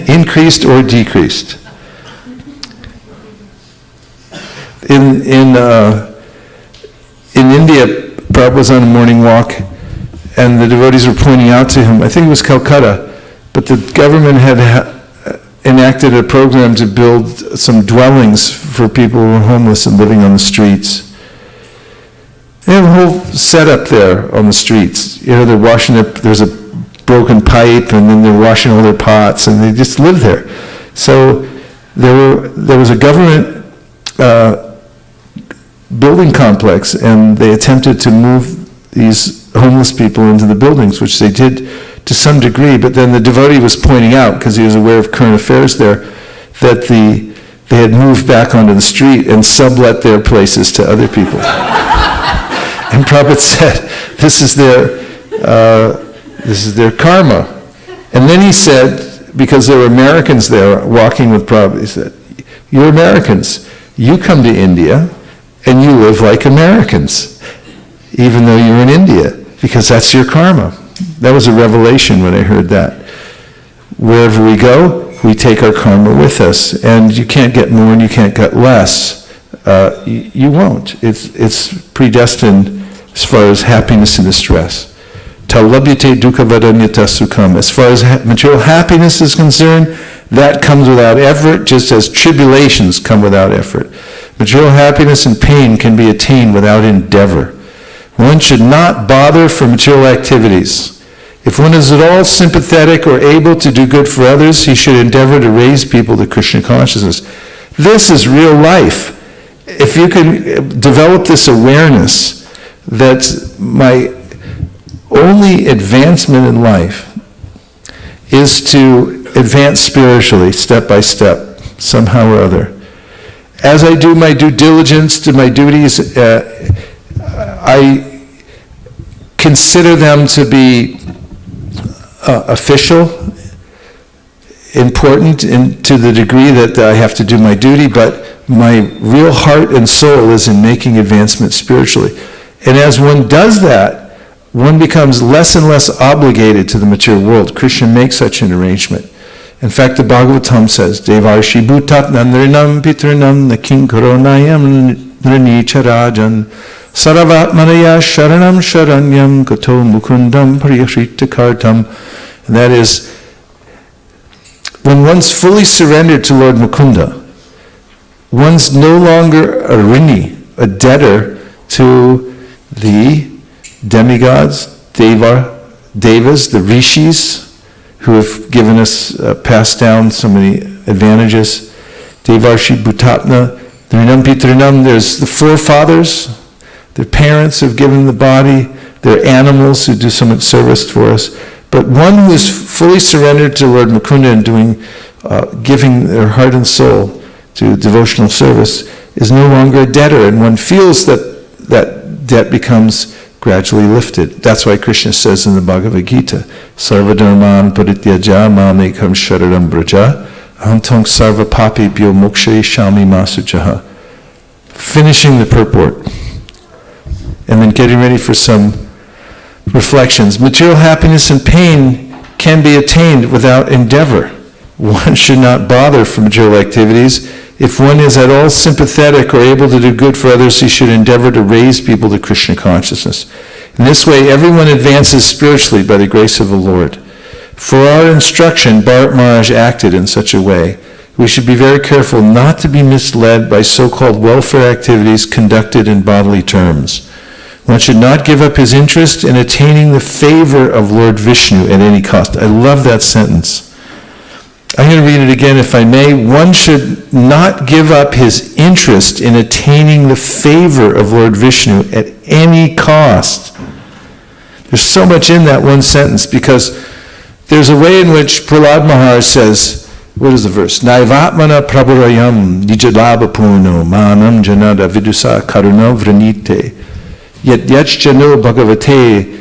Increased or decreased. In India, Prabhupada was on a morning walk, and the devotees were pointing out to him, I think it was Calcutta, but the government had enacted a program to build some dwellings for people who were homeless and living on the streets. They have a whole setup there on the streets. They're washing there's a broken pipe, and then they're washing all their pots, and they just live there. So there was a government building complex, and they attempted to move these homeless people into the buildings, which they did to some degree, but then the devotee was pointing out, because he was aware of current affairs there, that they had moved back onto the street and sublet their places to other people. And Prabhupada said, this is their karma. And then he said, because there were Americans there walking with Prabhupada, he said, "You're Americans. You come to India and you live like Americans, even though you're in India, because that's your karma." That was a revelation when I heard that. Wherever we go, we take our karma with us, and you can't get more and you can't get less. You won't. It's predestined as far as happiness and distress. Talabhyate dukkha vadanyata sukham. As far as material happiness is concerned, that comes without effort, just as tribulations come without effort. Material happiness and pain can be attained without endeavor. One should not bother for material activities. If one is at all sympathetic or able to do good for others, he should endeavor to raise people to Krishna consciousness. This is real life. If you can develop this awareness that my only advancement in life is to advance spiritually, step by step, somehow or other. As I do my due diligence to my duties, I consider them to be official, important to the degree that I have to do my duty, but my real heart and soul is in making advancement spiritually. And as one does that, one becomes less and less obligated to the material world. Krishna makes such an arrangement. In fact, the Bhagavatam says, Devarshi bhutatna nrinam pitrinam nakin koronayam nrinicharajan saravatmanaya sharanam sharanyam gato mukundam pariyashritakartam. And that is, when one's fully surrendered to Lord Mukunda, one's no longer a rini, a debtor to the demigods, devas, the rishis, who have given us, passed down so many advantages. Devarshi bhutatna, Drinam Pitrinam, there's the forefathers, their parents who have given the body, their animals who do so much service for us. But one who is fully surrendered to Lord Mukunda and giving their heart and soul to devotional service is no longer a debtor, and one feels that debt becomes gradually lifted. That's why Krishna says in the Bhagavad Gita, Sarvadharman parityaja mamekam shararam braja aham tong sarva papibhyo mokshayishami masujaha. Finishing the purport and then getting ready for some reflections. Material happiness and pain can be attained without endeavor. One should not bother for material activities. If one is at all sympathetic or able to do good for others, he should endeavor to raise people to Krishna consciousness. In this way, everyone advances spiritually by the grace of the Lord. For our instruction, Bharat Maharaj acted in such a way. We should be very careful not to be misled by so-called welfare activities conducted in bodily terms. One should not give up his interest in attaining the favor of Lord Vishnu at any cost. I love that sentence. I'm going to read it again if I may. One should not give up his interest in attaining the favor of Lord Vishnu at any cost. There's so much in that one sentence, because there's a way in which Prahlad Maharaj says, what is the verse? Naivatmana prabhurayam nijadabhapuno manam janada vidusa karuna vranite yet yachjano bhagavate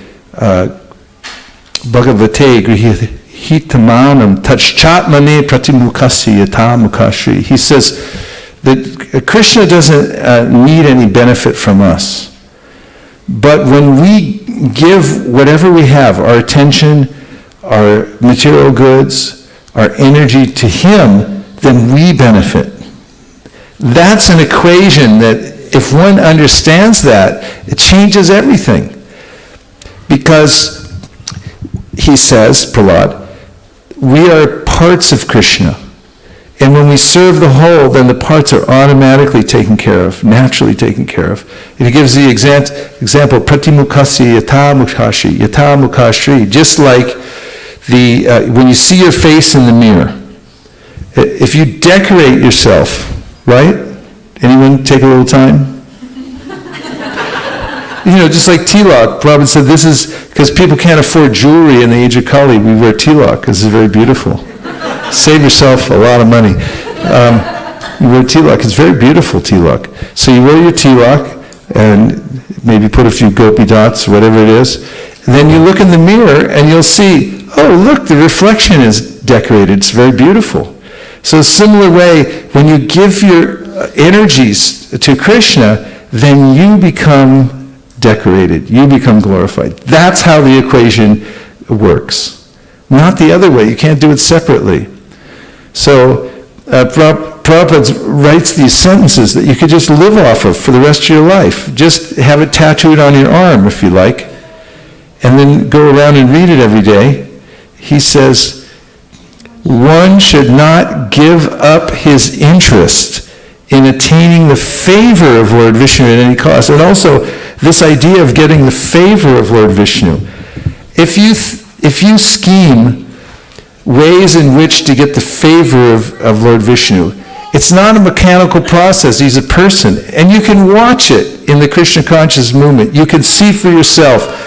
grihitamanam tachchatmane pratimukasi yata mukashri. He says that Krishna doesn't need any benefit from us. But when we give whatever we have, our attention, our material goods, our energy to him, then we benefit. That's an equation that if one understands that, it changes everything. Because he says, Prahlad, we are parts of Krishna. And when we serve the whole, then the parts are automatically taken care of, naturally taken care of. He gives the example, pratimukasi yata mukashri, just like when you see your face in the mirror. If you decorate yourself, right? Anyone take a little time? Just like tilak, Prabhupada said, this is, because people can't afford jewelry in the age of Kali, we wear tilak, because it's very beautiful. Save yourself a lot of money. You wear tilak, it's very beautiful tilak. So you wear your tilak, and maybe put a few gopi dots, whatever it is, and then you look in the mirror, and you'll see, oh look, the reflection is decorated. It's very beautiful. So similar way, when you give your energies to Krishna, then you become decorated. You become glorified. That's how the equation works. Not the other way. You can't do it separately. So Prabhupada writes these sentences that you could just live off of for the rest of your life. Just have it tattooed on your arm if you like, and then go around and read it every day. He says, one should not give up his interest in attaining the favor of Lord Vishnu at any cost. And also, this idea of getting the favor of Lord Vishnu. If you scheme ways in which to get the favor of Lord Vishnu, it's not a mechanical process. He's a person. And you can watch it in the Krishna conscious movement. You can see for yourself.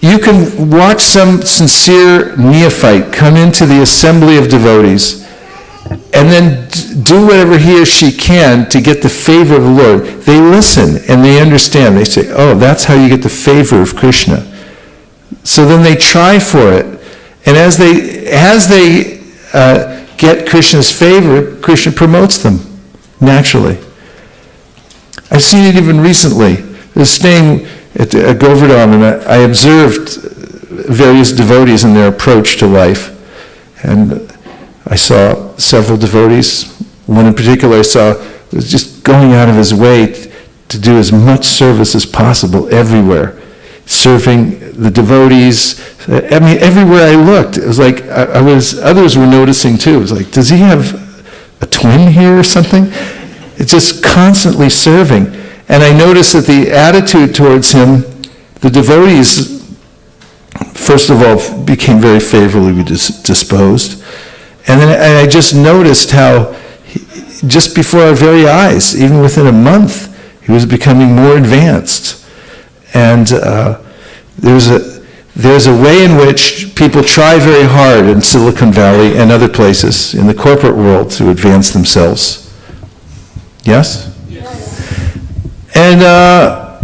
You can watch some sincere neophyte come into the assembly of devotees and then do whatever he or she can to get the favor of the Lord. They listen and they understand. They say, oh, that's how you get the favor of Krishna. So then they try for it. And as they get Krishna's favor, Krishna promotes them naturally. I've seen it even recently. I was staying at Govardhan, and I observed various devotees in their approach to life. And I saw several devotees. One in particular I saw was just going out of his way to do as much service as possible everywhere, serving the devotees. I mean, everywhere I looked, it was like others were noticing too. It was like, does he have a twin here or something? It's just constantly serving. And I noticed that the attitude towards him, the devotees, first of all, became very favorably disposed. And then I just noticed how, just before our very eyes, even within a month, he was becoming more advanced. And there's a way in which people try very hard in Silicon Valley and other places in the corporate world to advance themselves. Yes? And,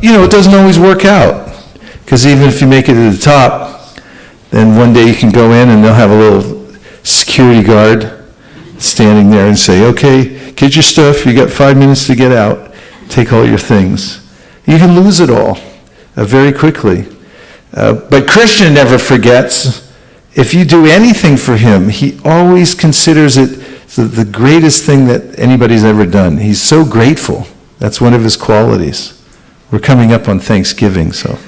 it doesn't always work out. Because even if you make it to the top, then one day you can go in and they'll have a little security guard standing there and say, okay, get your stuff, you got 5 minutes to get out, take all your things. You can lose it all very quickly. But Krishna never forgets. If you do anything for him, he always considers it the greatest thing that anybody's ever done. He's so grateful. That's one of his qualities. We're coming up on Thanksgiving, so.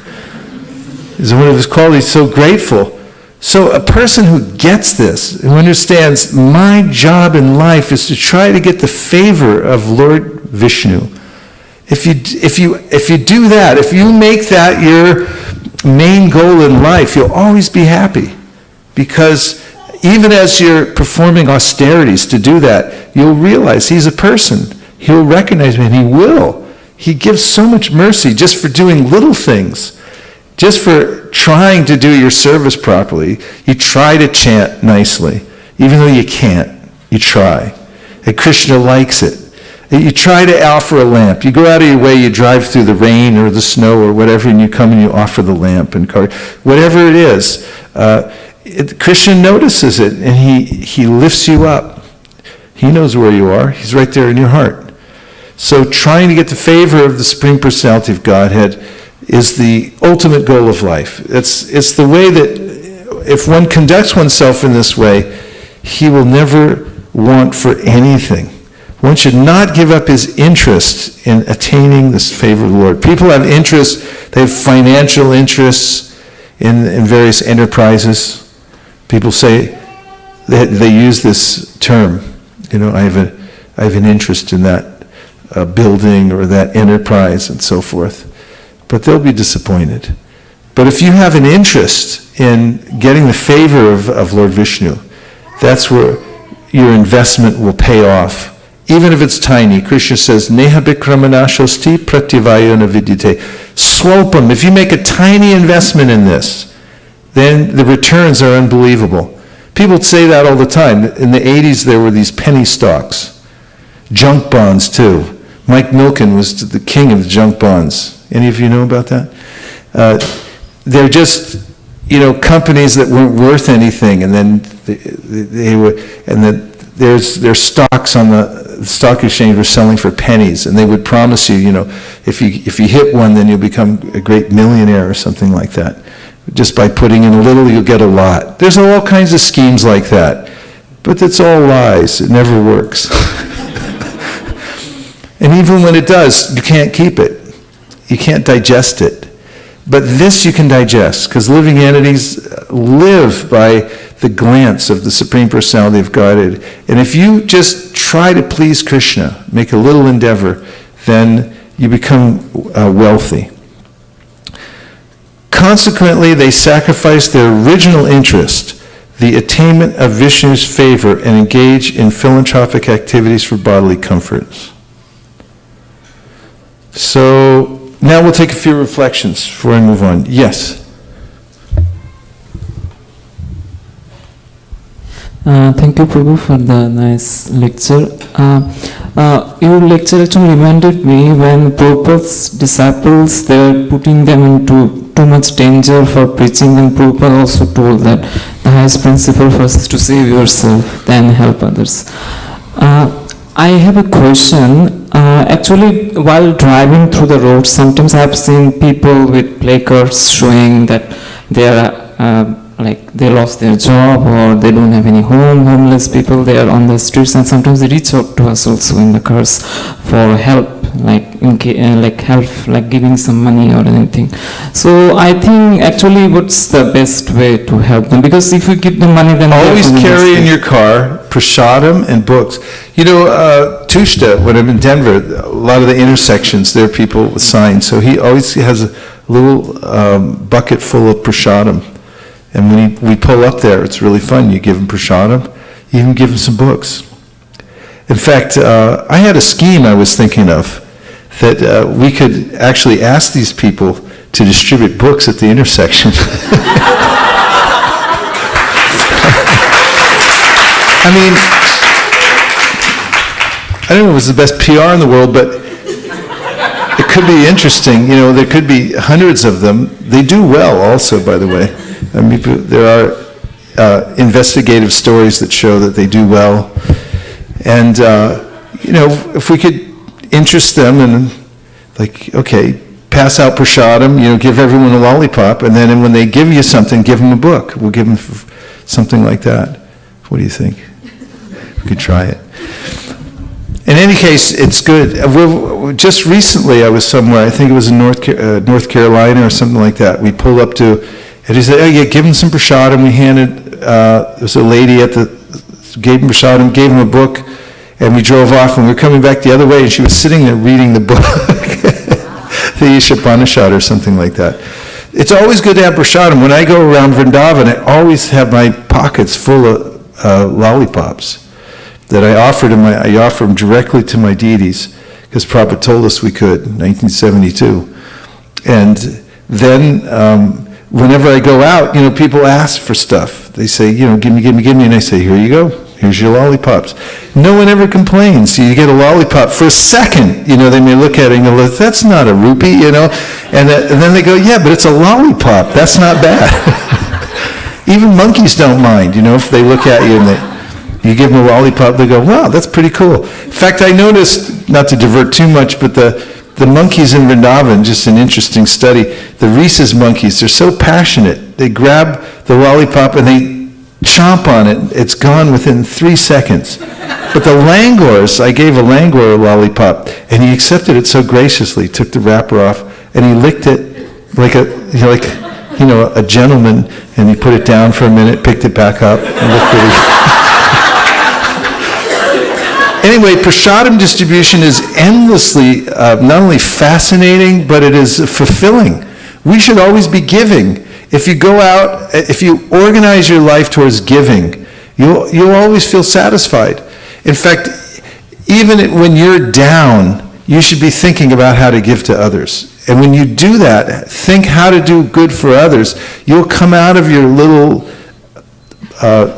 It's one of his qualities, so grateful. So a person who gets this, who understands my job in life is to try to get the favor of Lord Vishnu. If you do that, if you make that your main goal in life, you'll always be happy. Because even as you're performing austerities to do that, you'll realize he's a person. He'll recognize me, and he will. He gives so much mercy just for doing little things. Just for trying to do your service properly. You try to chant nicely. Even though you can't, you try. And Krishna likes it. You try to offer a lamp. You go out of your way, you drive through the rain or the snow or whatever, and you come and you offer the lamp and whatever it is. Krishna notices it, and he lifts you up. He knows where you are. He's right there in your heart. So trying to get the favor of the Supreme Personality of Godhead is the ultimate goal of life. It's the way that if one conducts oneself in this way, he will never want for anything. One should not give up his interest in attaining this favor of the Lord. People have interests, they have financial interests in various enterprises. People say, they use this term, I have an interest in that building or that enterprise and so forth. But they'll be disappointed. But if you have an interest in getting the favor of Lord Vishnu, that's where your investment will pay off. Even if it's tiny. Krishna says, Neha bikramanashosti prativayona vidyate. Swalpam. If you make a tiny investment in this, then the returns are unbelievable. People say that all the time. In the 80s, there were these penny stocks. Junk bonds, too. Mike Milken was the king of the junk bonds. Any of you know about that? They're just, companies that weren't worth anything, and then they were, and that their stocks on the stock exchange were selling for pennies, and they would promise you, if you hit one, then you'll become a great millionaire or something like that. Just by putting in a little, you'll get a lot. There's all kinds of schemes like that, but it's all lies. It never works. And even when it does, you can't keep it. You can't digest it. But this you can digest, because living entities live by the glance of the Supreme Personality of Godhead. And if you just try to please Krishna, make a little endeavor, then you become wealthy. Consequently, they sacrifice their original interest, the attainment of Vishnu's favor, and engage in philanthropic activities for bodily comforts. So, now we'll take a few reflections before I move on. Yes? Thank you, Prabhu, for the nice lecture. Your lecture actually reminded me when Prabhupada's disciples, they were putting them into too much danger for preaching, and Prabhupada also told that the highest principle first is to save yourself, then help others. I have a question. Actually, while driving through the road, sometimes I have seen people with placards showing that they are they lost their job, or they don't have any home, homeless people, they are on the streets, and sometimes they reach out to us also in the cars for help, giving some money or anything. So I think actually what's the best way to help them? Because if you give them money, then always carry in your car prasadam and books. Tushta, when I'm in Denver, a lot of the intersections, there are people with signs, so he always has a little bucket full of prasadam. And when we pull up there, it's really fun. You give them prasadam, you even give them some books. In fact, I had a scheme I was thinking of, that we could actually ask these people to distribute books at the intersection. I mean, I don't know if it's the best PR in the world, but it could be interesting. There could be hundreds of them. They do well also, by the way. I mean, there are investigative stories that show that they do well. And, if we could interest them and, pass out prasadam, give everyone a lollipop, and then when they give you something, give them a book. We'll give them something like that. What do you think? We could try it. In any case, it's good. Just recently, I was somewhere, I think it was in North Carolina or something like that. We pulled up to, and he said, give him some prasadam. We handed, there was a lady gave him prasadam, gave him a book, and we drove off, and we were coming back the other way, and she was sitting there reading the book, the Ishopanishad or something like that. It's always good to have prasadam. When I go around Vrindavan, I always have my pockets full of lollipops that I offer them directly to my deities, because Prabhupada told us we could in 1972. And then whenever I go out, people ask for stuff. They say, give me, and I say, here you go. Here's your lollipops. No one ever complains. You get a lollipop for a second. They may look at it and go, that's not a rupee, And then they go, yeah, but it's a lollipop. That's not bad. Even monkeys don't mind, if they look at you and you give them a lollipop, they go, wow, that's pretty cool. In fact, I noticed, not to divert too much, but the monkeys in Vrindavan, just an interesting study, the rhesus monkeys, they're so passionate. They grab the lollipop and they chomp on it. It's gone within 3 seconds. But the langurs, I gave a langur a lollipop, and he accepted it so graciously, took the wrapper off, and he licked it like a gentleman, and he put it down for a minute, picked it back up, and looked at it. Anyway, prasadam distribution is endlessly not only fascinating, but it is fulfilling. We should always be giving. If you go out, if you organize your life towards giving, you'll always feel satisfied. In fact, even when you're down, you should be thinking about how to give to others. And when you do that, think how to do good for others, you'll come out of your little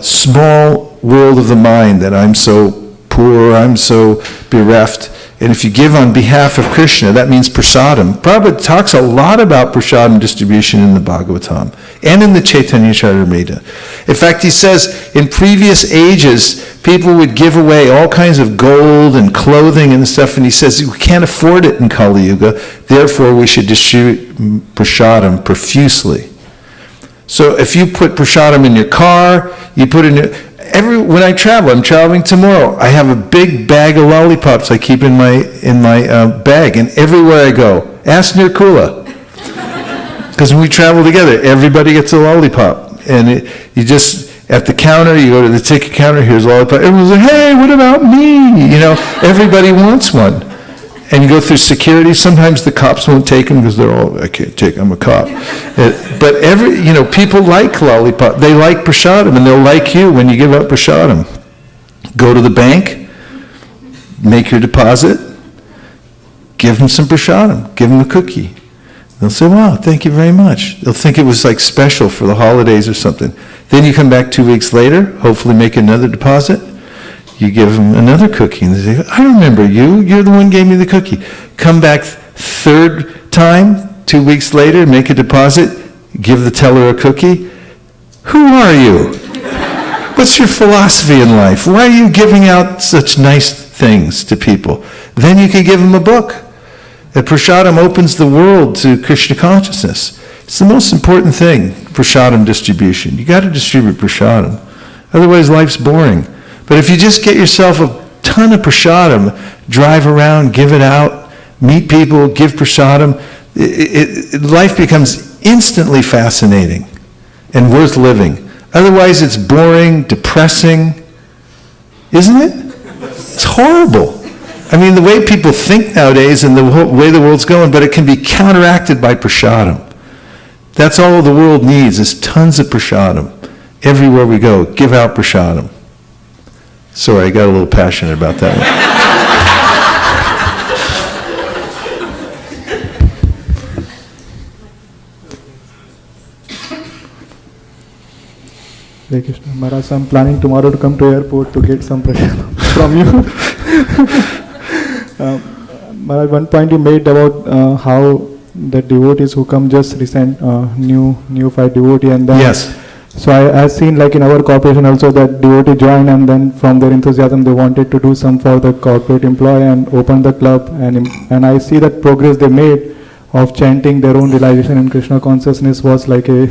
small world of the mind that I'm so poor, I'm so bereft, And if you give on behalf of Krishna, that means prasadam. Prabhupada talks a lot about prasadam distribution in the Bhagavatam and in the Chaitanya Charitamrita. In fact, he says in previous ages, people would give away all kinds of gold and clothing and stuff, and he says, we can't afford it in Kali Yuga, therefore we should distribute prasadam profusely. So if you put prasadam in your car, you put it in when I travel, I'm traveling tomorrow, I have a big bag of lollipops I keep in my bag, and everywhere I go, ask Nirkula. Because when we travel together, everybody gets a lollipop. And you just, at the counter, you go to the ticket counter, here's a lollipop. Everyone's like, hey, what about me? You know, everybody wants one. And you go through security, sometimes the cops won't take them because they're all, I can't take, I'm a cop. But people like lollipop, they like prasadam, and they'll like you when you give out prasadam. Go to the bank, make your deposit, give them some prasadam, give them a cookie. They'll say, wow, thank you very much. They'll think it was like special for the holidays or something. Then you come back 2 weeks later, hopefully make another deposit. You give them another cookie, and they say, I remember you. You're the one who gave me the cookie. Come back third time, 2 weeks later, make a deposit, give the teller a cookie. Who are you? What's your philosophy in life? Why are you giving out such nice things to people? Then you can give them a book. And prasadam opens the world to Krishna consciousness. It's the most important thing, prasadam distribution. You got to distribute prasadam. Otherwise, life's boring. But if you just get yourself a ton of prasadam, drive around, give it out, meet people, give prasadam, life becomes instantly fascinating and worth living. Otherwise, it's boring, depressing, isn't it? It's horrible. I mean, the way people think nowadays and the way the world's going, but it can be counteracted by prasadam. That's all the world needs, is tons of prasadam. Everywhere we go, give out prasadam. Sorry, I got a little passionate about that one. Hare Krishna. Maharaj, I'm planning tomorrow to come to airport to get some pressure from you. Maharaj, one point you made about how the devotees who come just recent neophyte devotee, and then Yes. so I have seen, like in our corporation also, that devotee join, and then from their enthusiasm they wanted to do some for the corporate employee and open the club, and I see that progress they made of chanting their own realization in Krishna consciousness was like a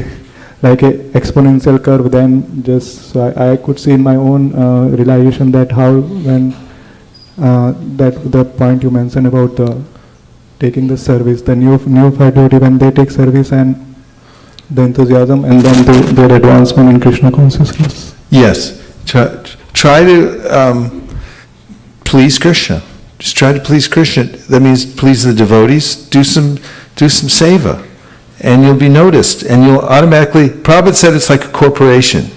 exponential curve. Then just so I could see in my own realization that how when that the point you mentioned about the taking the service, the neophyte devotee, when they take service and the enthusiasm, and then their advancement in Krishna consciousness. Yes. Try to please Krishna. Just try to please Krishna. That means please the devotees. Do some seva, and you'll be noticed, and you'll automatically. Prabhupada said it's like a corporation,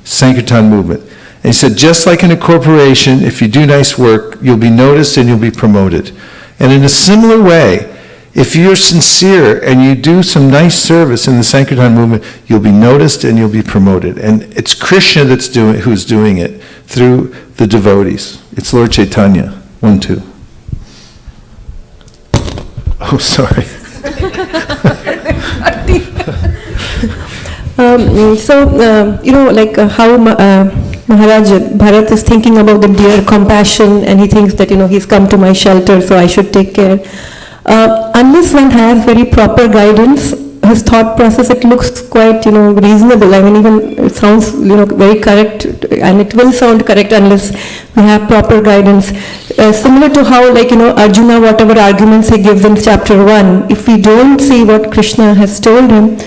Sankirtan movement. And he said, just like in a corporation, if you do nice work, you'll be noticed and you'll be promoted. And in a similar way, if you're sincere and you do some nice service in the Sankirtan movement, you'll be noticed and you'll be promoted. And it's Krishna who's doing it through the devotees. It's Lord Chaitanya. 1, 2. Oh, sorry. How Maharaj Bharat is thinking about the deer compassion, and he thinks that, he's come to my shelter, so I should take care. Unless one has very proper guidance, his thought process, it looks quite, reasonable. I mean, even it sounds, very correct, and it will sound correct unless we have proper guidance. Similar to how, Arjuna, whatever arguments he gives in chapter 1, if we don't see what Krishna has told him,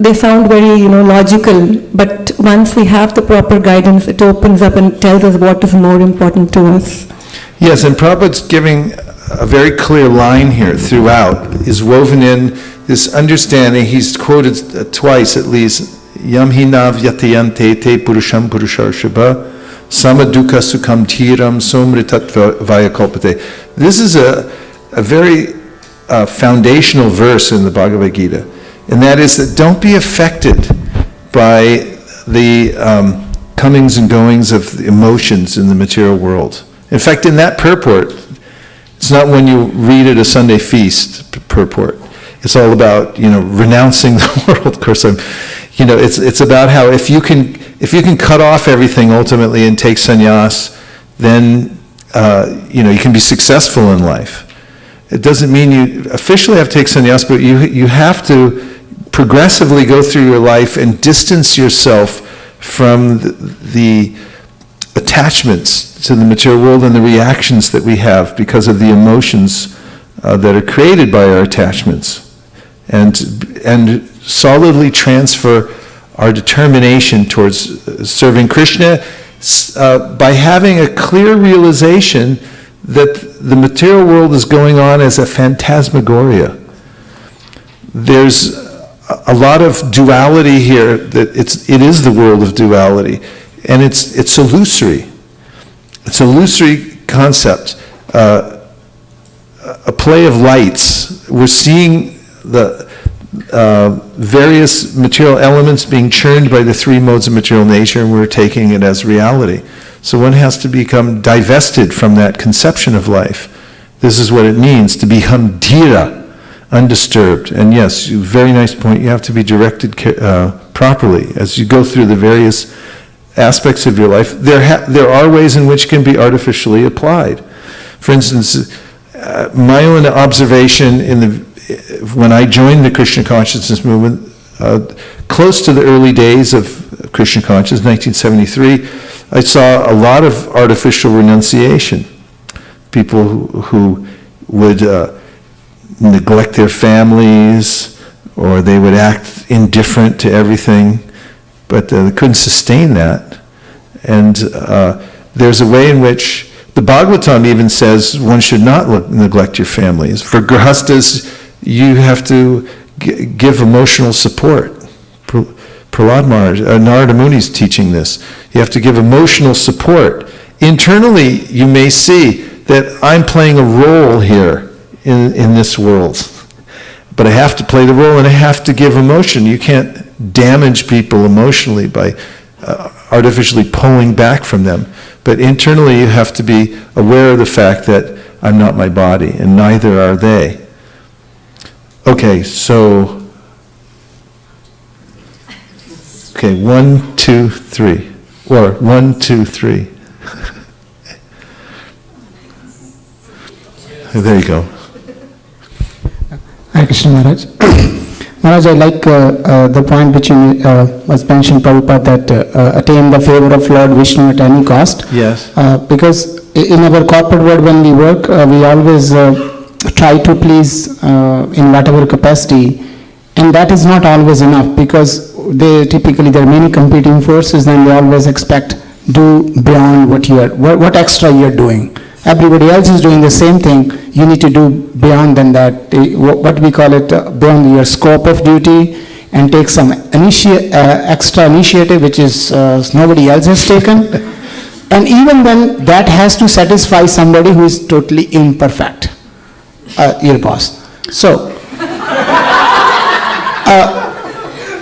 they sound very, logical. But once we have the proper guidance, it opens up and tells us what is more important to us. Yes, and Prabhupada's giving a very clear line here throughout, is woven in this understanding. He's quoted twice at least, Yam hi nav yatayante te purusham purusharshaba samadukha sukham thiram somritat vayakalpate. This is a very foundational verse in the Bhagavad Gita, and that is that don't be affected by the comings and goings of the emotions in the material world. In fact, in that purport, It's not when you read at a Sunday feast purport. It's all about, renouncing the world. Of course, it's about how if you can cut off everything ultimately and take sannyas, then, you can be successful in life. It doesn't mean you officially have to take sannyas, but you have to progressively go through your life and distance yourself from the attachments to the material world and the reactions that we have because of the emotions that are created by our attachments, and solidly transfer our determination towards serving Krishna by having a clear realization that the material world is going on as a phantasmagoria. There's a lot of duality here, that it is the world of duality, and it's illusory. It's an illusory concept, a play of lights. We're seeing the various material elements being churned by the three modes of material nature, and we're taking it as reality. So one has to become divested from that conception of life. This is what it means to become dhira, undisturbed. And yes, very nice point, you have to be directed properly as you go through the various aspects of your life. There are ways in which can be artificially applied. For instance, my own observation when I joined the Krishna consciousness movement, close to the early days of Krishna consciousness, 1973, I saw a lot of artificial renunciation. People who would neglect their families, or they would act indifferent to everything, but they couldn't sustain that. And there's a way in which the Bhagavatam even says one should not neglect your families. For grihastas, you have to give emotional support. Prahlad Maharaj, Narada Muni is teaching this. You have to give emotional support. Internally, you may see that I'm playing a role here in this world. But I have to play the role and I have to give emotion. You can't damage people emotionally by artificially pulling back from them. But internally, you have to be aware of the fact that I'm not my body, and neither are they. Okay, so... Okay, 1, 2, 3. Or 1, 2, 3. There you go. Hare Krishna Maharaj. Maharaj, I like the point which was mentioned, Prabhupada, that attain the favor of Lord Vishnu at any cost. Yes. Because in our corporate world when we work, we always try to please in whatever capacity, and that is not always enough, because there are many competing forces, and they always expect do beyond what extra you are doing. Everybody else is doing the same thing. You need to do beyond than that. What we call it, beyond your scope of duty, and take some extra initiative which is nobody else has taken. And even then, that has to satisfy somebody who is totally imperfect, your boss. So,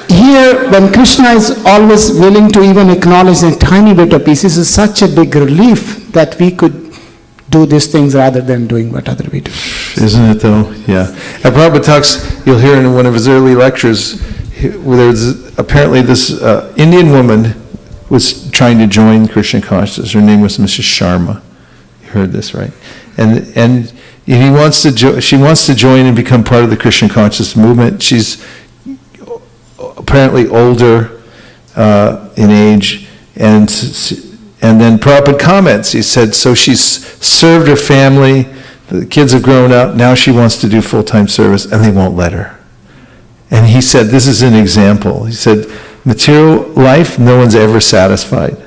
here, when Krishna is always willing to even acknowledge a tiny bit of pieces, is such a big relief that we could do these things rather than doing what other we do. Isn't it though? Yeah. And Prabhupada talks, you'll hear in one of his early lectures, where there's apparently this Indian woman was trying to join Krishna consciousness. Her name was Mrs. Sharma. You heard this, right? And she wants to join and become part of the Krishna consciousness movement. She's apparently older in age, and then Prabhupada comments, he said, so she's served her family, the kids have grown up, now she wants to do full-time service, and they won't let her. And he said, this is an example. He said, material life, no one's ever satisfied.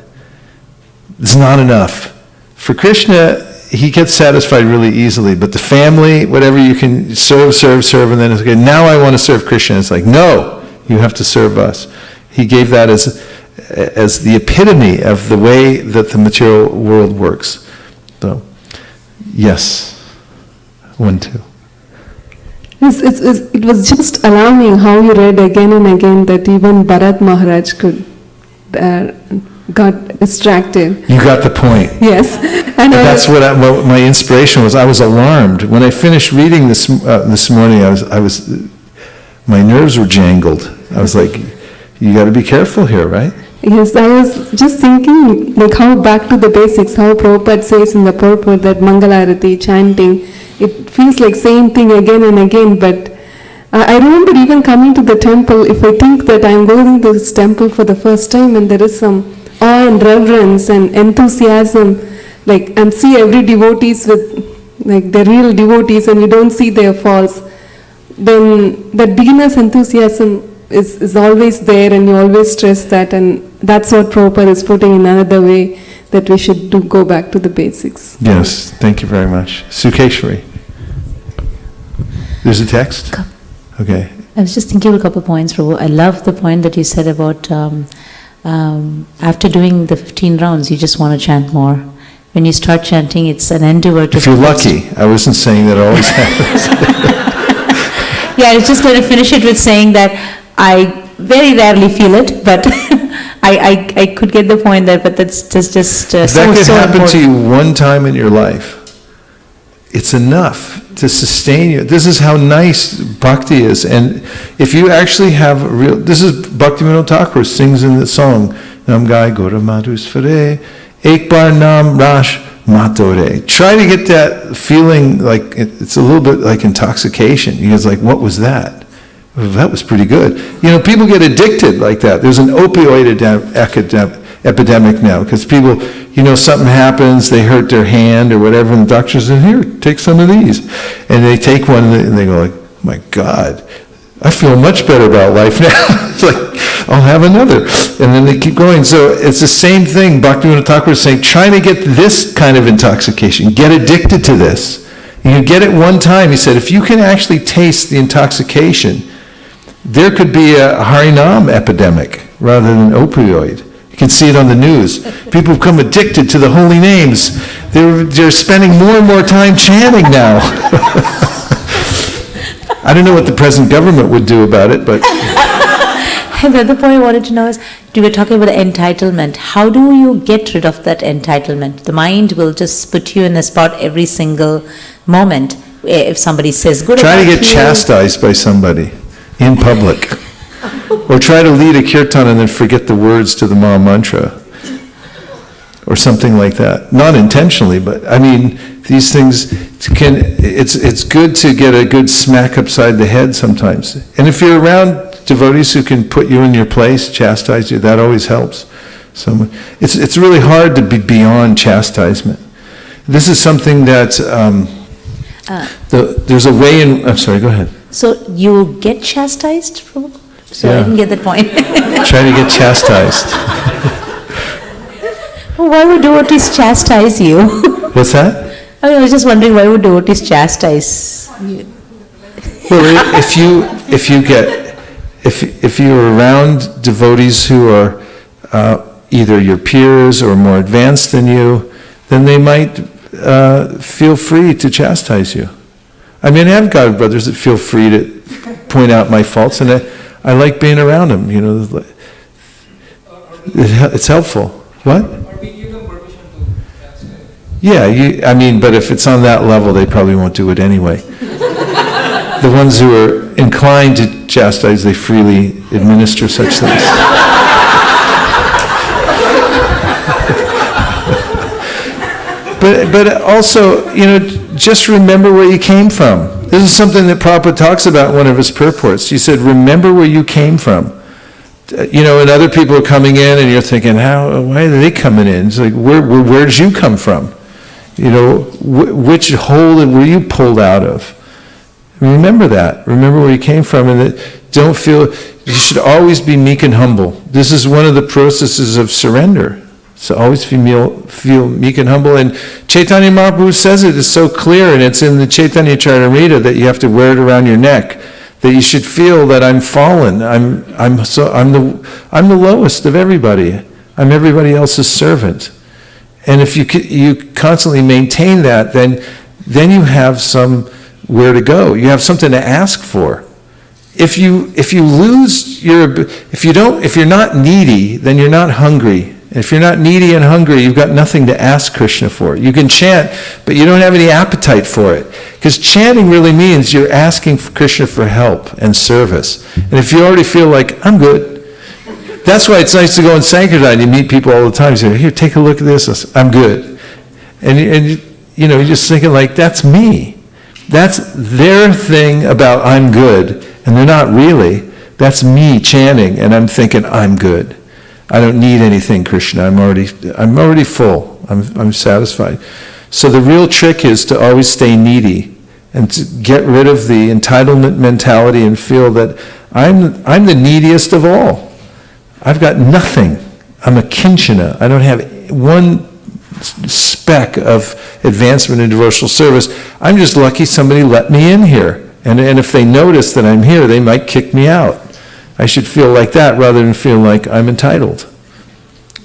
It's not enough. For Krishna, he gets satisfied really easily, but the family, whatever you can serve, and then it's okay, now I want to serve Krishna. It's like, no, you have to serve us. He gave that as the epitome of the way that the material world works. So, yes. 1, 2. It was just alarming how you read again and again that even Bharat Maharaj could got distracted. You got the point. Yes. And I That's was- what my inspiration was. I was alarmed. When I finished reading this morning, my nerves were jangled. I was like, you got to be careful here, right? Yes, I was just thinking, like how back to the basics, how Prabhupada says in the purport that Mangalarati, chanting, it feels like same thing again and again, but I remember even coming to the temple, if I think that I'm going to this temple for the first time and there is some awe and reverence and enthusiasm, like, and see every devotees with, like, the real devotees and you don't see their faults, then that beginner's enthusiasm is always there and you always stress that, and that's what Prabhupada is putting in another way, that we should go back to the basics. Yes, thank you very much. Sukeshwari. There's a text? Okay. I was just thinking of a couple of points, Prabhu. I love the point that you said about after doing the 15 rounds, you just want to chant more. When you start chanting, it's an endeavor to... If you're lucky. I wasn't saying that always happens. Yeah, I was just going to finish it with saying that I very rarely feel it, but I could get the point there, but that's just If that could happen to you one time in your life, it's enough to sustain you. This is how nice bhakti is. And if you actually have a real... This is Bhaktivinoda Thakur sings in the song, Nam Gai Gora Madhusvare, Ek Bar Nam Rash Matore. Try to get that feeling like it's a little bit like intoxication. He goes like, what was that? Well, that was pretty good. You know, people get addicted like that. There's an opioid epidemic now because people, you know, something happens, they hurt their hand or whatever, and the doctor says, here, take some of these. And they take one and they go like, my God, I feel much better about life now. It's like, I'll have another. And then they keep going. So it's the same thing. Bhaktivinoda Thakur is saying, trying to get this kind of intoxication, get addicted to this. And you get it one time. He said, if you can actually taste the intoxication, there could be a Harinam epidemic rather than an opioid. You can see it on the news. People become addicted to the holy names. They're spending more and more time chanting now. I don't know what the present government would do about it, but... The other point I wanted to know is, you were talking about entitlement. How do you get rid of that entitlement? The mind will just put you in a spot every single moment. If somebody says good Try about to you... get chastised by somebody in public. Or try to lead a kirtan and then forget the words to the Maha Mantra. Or something like that. Not intentionally, but I mean, these things it's good to get a good smack upside the head sometimes. And if you're around devotees who can put you in your place, chastise you, that always helps. So it's really hard to be beyond chastisement. This is something that there's a way in... I'm sorry, go ahead. So you get chastised? So Yeah. I didn't get that point. Try to get chastised. Why would devotees chastise you? What's that? I was just wondering, why would devotees chastise you? Well, if you're around devotees who are either your peers or more advanced than you, then they might feel free to chastise you. I mean, I have God brothers that feel free to point out my faults, and I like being around them. You know, it's helpful. What? Yeah, I mean, but if it's on that level, they probably won't do it anyway. The ones who are inclined to chastise, they freely administer such things. But also, you know, just remember where you came from. This is something that Prabhupada talks about in one of his purports. He said, remember where you came from. You know, and other people are coming in and you're thinking, why are they coming in? It's like, where did you come from? You know, which hole were you pulled out of? Remember that. Remember where you came from, and that don't feel, you should always be meek and humble. This is one of the processes of surrender. So always feel meek and humble. And Chaitanya Mahaprabhu says it is so clear, and it's in the Chaitanya Charitamrita that you have to wear it around your neck, that you should feel that I'm fallen. I'm the lowest of everybody. I'm everybody else's servant. And if you constantly maintain that, then you have somewhere to go. You have something to ask for. If you're not needy, then you're not hungry. If you're not needy and hungry, you've got nothing to ask Krishna for. You can chant, but you don't have any appetite for it. Because chanting really means you're asking Krishna for help and service. And if you already feel like, I'm good, that's why it's nice to go in Sankirtan. You meet people all the time. You say, here, take a look at this. I'm good. And you're just thinking like, that's me. That's their thing about I'm good. And they're not really. That's me chanting, and I'm thinking, I'm good. I don't need anything, Krishna. I'm already full. I'm satisfied. So the real trick is to always stay needy and to get rid of the entitlement mentality and feel that I'm the neediest of all. I've got nothing. I'm a kinchana. I don't have one speck of advancement in devotional service. I'm just lucky somebody let me in here. And if they notice that I'm here, they might kick me out. I should feel like that rather than feel like I'm entitled.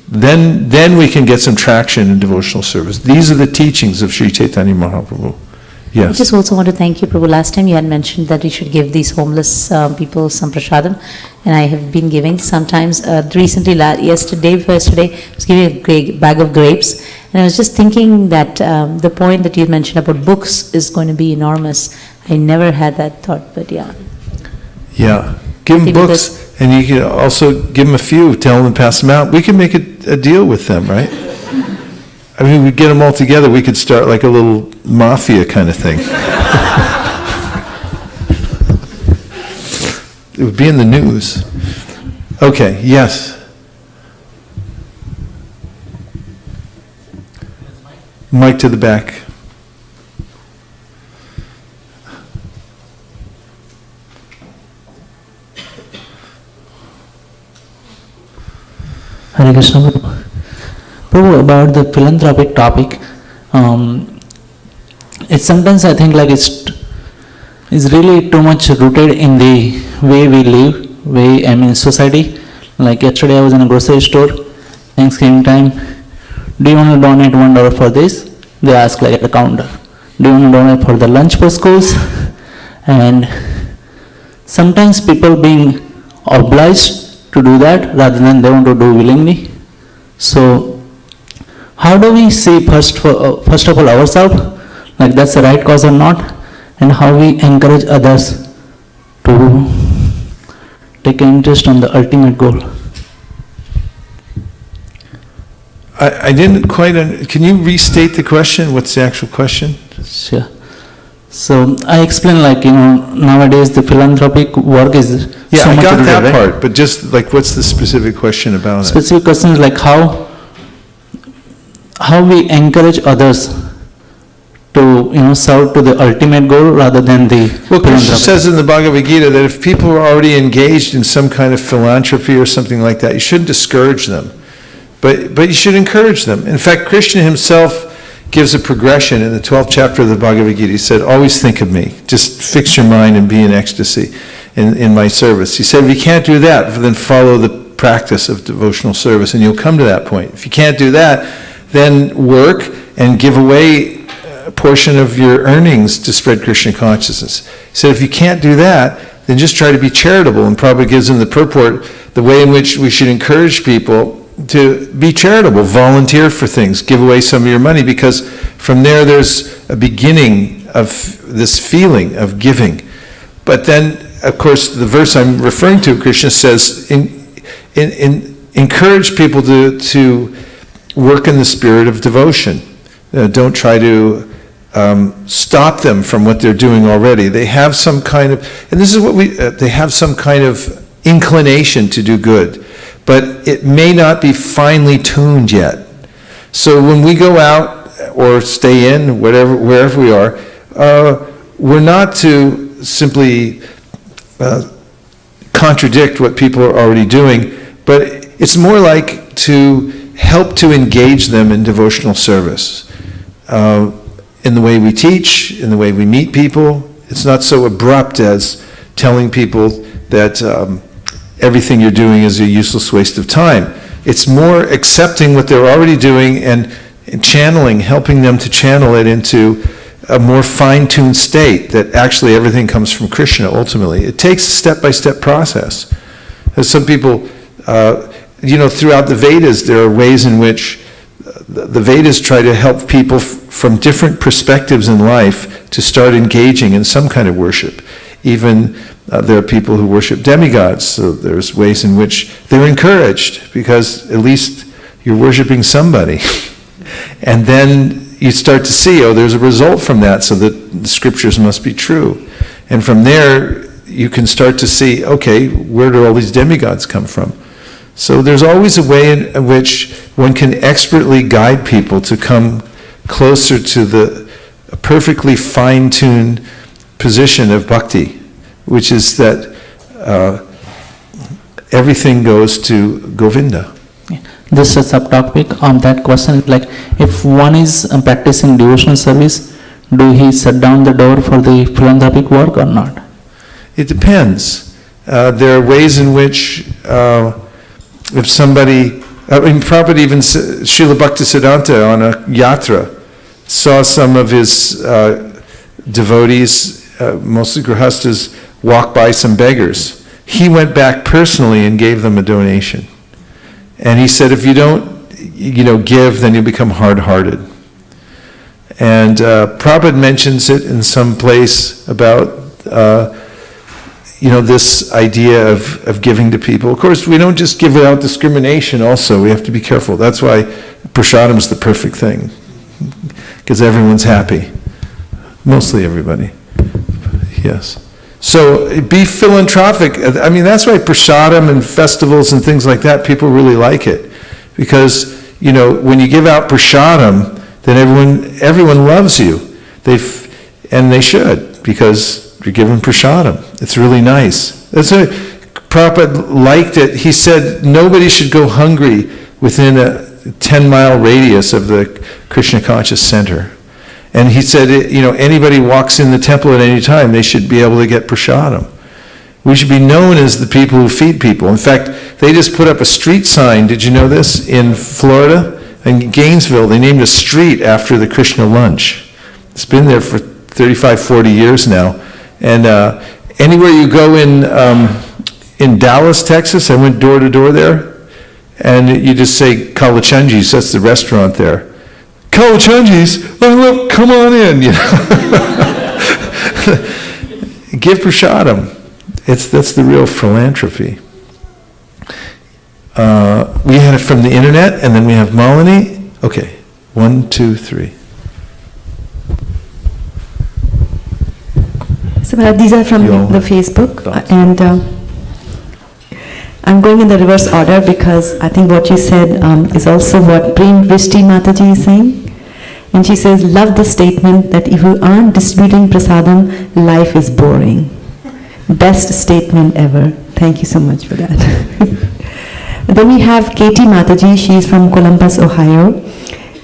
Then we can get some traction in devotional service. These are the teachings of Sri Chaitanya Mahaprabhu. I Yes. just also want to thank you, Prabhu. Last time you had mentioned that we should give these homeless people some prasadam, and I have been giving sometimes. Recently, yesterday, I was giving a bag of grapes, and I was just thinking that the point that you mentioned about books is going to be enormous. I never had that thought, but yeah. Yeah. Give them Maybe books, and you can also give them a few, tell them to pass them out. We can make a deal with them, right? I mean, we get them all together, we could start like a little mafia kind of thing. It would be in the news. Okay, yes. Mic to the back. Hare Krishna Prabhu. Prabhu, about the philanthropic topic, it's sometimes I think like it's really too much rooted in the way we live, society. Like yesterday I was in a grocery store, Thanksgiving time. Do you want to donate $1 for this? They ask like at the counter. Do you want to donate for the lunch for schools? And sometimes people being obliged to do that rather than they want to do willingly. So how do we see first of all ourselves, like that's the right cause or not, and how we encourage others to take an interest on the ultimate goal? I didn't quite, can you restate the question? What's the actual question? Sure. So I explained like, nowadays the philanthropic work is Yeah, so I much got rooted, that right? part, but just like, what's the specific question about it? Specific question is like how we encourage others to serve to the ultimate goal rather than the Well, Krishna philanthropic. says in the Bhagavad Gita that if people are already engaged in some kind of philanthropy or something like that, you shouldn't discourage them, but you should encourage them. In fact, Krishna himself gives a progression in the 12th chapter of the Bhagavad Gita. He said, always think of me. Just fix your mind and be in ecstasy in my service. He said, if you can't do that, then follow the practice of devotional service and you'll come to that point. If you can't do that, then work and give away a portion of your earnings to spread Krishna consciousness. He said, if you can't do that, then just try to be charitable. And Prabhupada gives in the purport the way in which we should encourage people to be charitable, volunteer for things, give away some of your money, because from there there's a beginning of this feeling of giving. But then, of course, the verse I'm referring to, Krishna says, encourage people to work in the spirit of devotion. Don't try to stop them from what they're doing already. They have some kind of, and this is what they have some kind of inclination to do good, but it may not be finely tuned yet. So when we go out or stay in, wherever we are, we're not to simply contradict what people are already doing, but it's more like to help to engage them in devotional service. In the way we teach, in the way we meet people. It's not so abrupt as telling people that everything you're doing is a useless waste of time. It's more accepting what they're already doing and channeling, helping them to channel it into a more fine-tuned state that actually everything comes from Krishna ultimately. It takes a step-by-step process. As some people, throughout the Vedas, there are ways in which the Vedas try to help people from different perspectives in life to start engaging in some kind of worship. Even there are people who worship demigods, so there's ways in which they're encouraged, because at least you're worshiping somebody. And then you start to see, there's a result from that, so that the scriptures must be true. And from there, you can start to see, okay, where do all these demigods come from? So there's always a way in which one can expertly guide people to come closer to the perfectly fine-tuned position of bhakti, which is that everything goes to Govinda. Just a subtopic on that question, like if one is practicing devotional service, do he shut down the door for the philanthropic work or not? It depends. There are ways in which if somebody, Prabhupada even, Srila Bhaktisiddhanta on a yatra, saw some of his devotees, mostly grihastas, walk by some beggars. He went back personally and gave them a donation. And he said, if you don't, give, then you become hard-hearted. And Prabhupada mentions it in some place about, this idea of giving to people. Of course, we don't just give without discrimination also. We have to be careful. That's why prasadam is the perfect thing, because everyone's happy. Mostly everybody. Yes. So be philanthropic. I mean, that's why prasadam and festivals and things like that, people really like it. Because, when you give out prasadam, then everyone loves you. And they should, because you're given prasadam. It's really nice. That's why Prabhupada liked it. He said nobody should go hungry within a 10-mile radius of the Krishna Conscious Center. And he said, anybody walks in the temple at any time, they should be able to get prasadam. We should be known as the people who feed people. In fact, they just put up a street sign, did you know this, in Florida? In Gainesville, they named a street after the Krishna lunch. It's been there for 35, 40 years now. And anywhere you go in Dallas, Texas, I went door to door there, and you just say Kalachandji's, that's the restaurant there. Kalachandji's, look, come on in, Give prasadam. That's the real philanthropy. We had it from the internet, and then we have Malini. Okay, 1, 2, 3. So these are from the Facebook, and I'm going in the reverse order because I think what you said is also what Prem Vrishti Mataji is saying. And she says, love the statement that if you aren't distributing prasadam, life is boring. Best statement ever. Thank you so much for that. Then we have Katie Mataji. She is from Columbus, Ohio.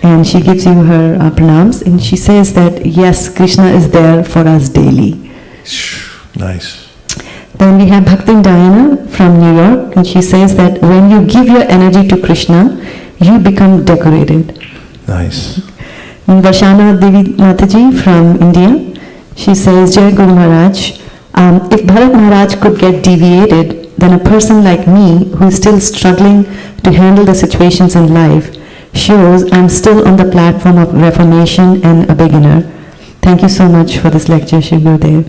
And she gives you her pranams. And she says that, yes, Krishna is there for us daily. Nice. Then we have Bhaktin Diana from New York. And she says that when you give your energy to Krishna, you become decorated. Nice. Vashana Devi Mataji from India. She says, Jai Guru Maharaj, if Bharat Maharaj could get deviated, then a person like me who is still struggling to handle the situations in life shows I'm still on the platform of reformation and a beginner. Thank you so much for this lecture, Shri Gurudev.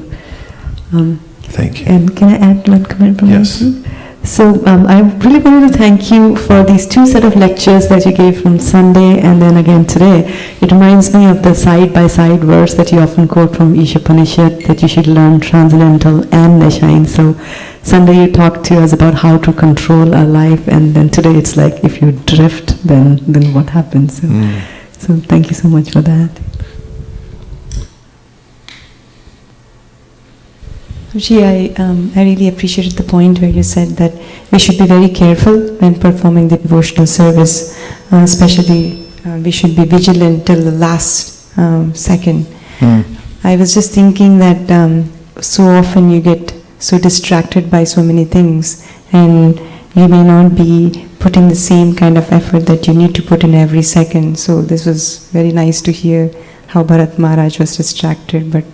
Thank you. And can I add one comment from Yes. you? So I really wanted to thank you for these 2 set of lectures that you gave from Sunday and then again today. It reminds me of the side-by-side verse that you often quote from Ishopanishad, that you should learn transcendental and Nishine. So Sunday you talked to us about how to control our life, and then today it's like if you drift, then what happens? So thank you so much for that. Ji, I really appreciated the point where you said that we should be very careful when performing the devotional service, especially we should be vigilant till the last second. I was just thinking that so often you get so distracted by so many things, and you may not be putting the same kind of effort that you need to put in every second. So this was very nice to hear how Bharat Maharaj was distracted. But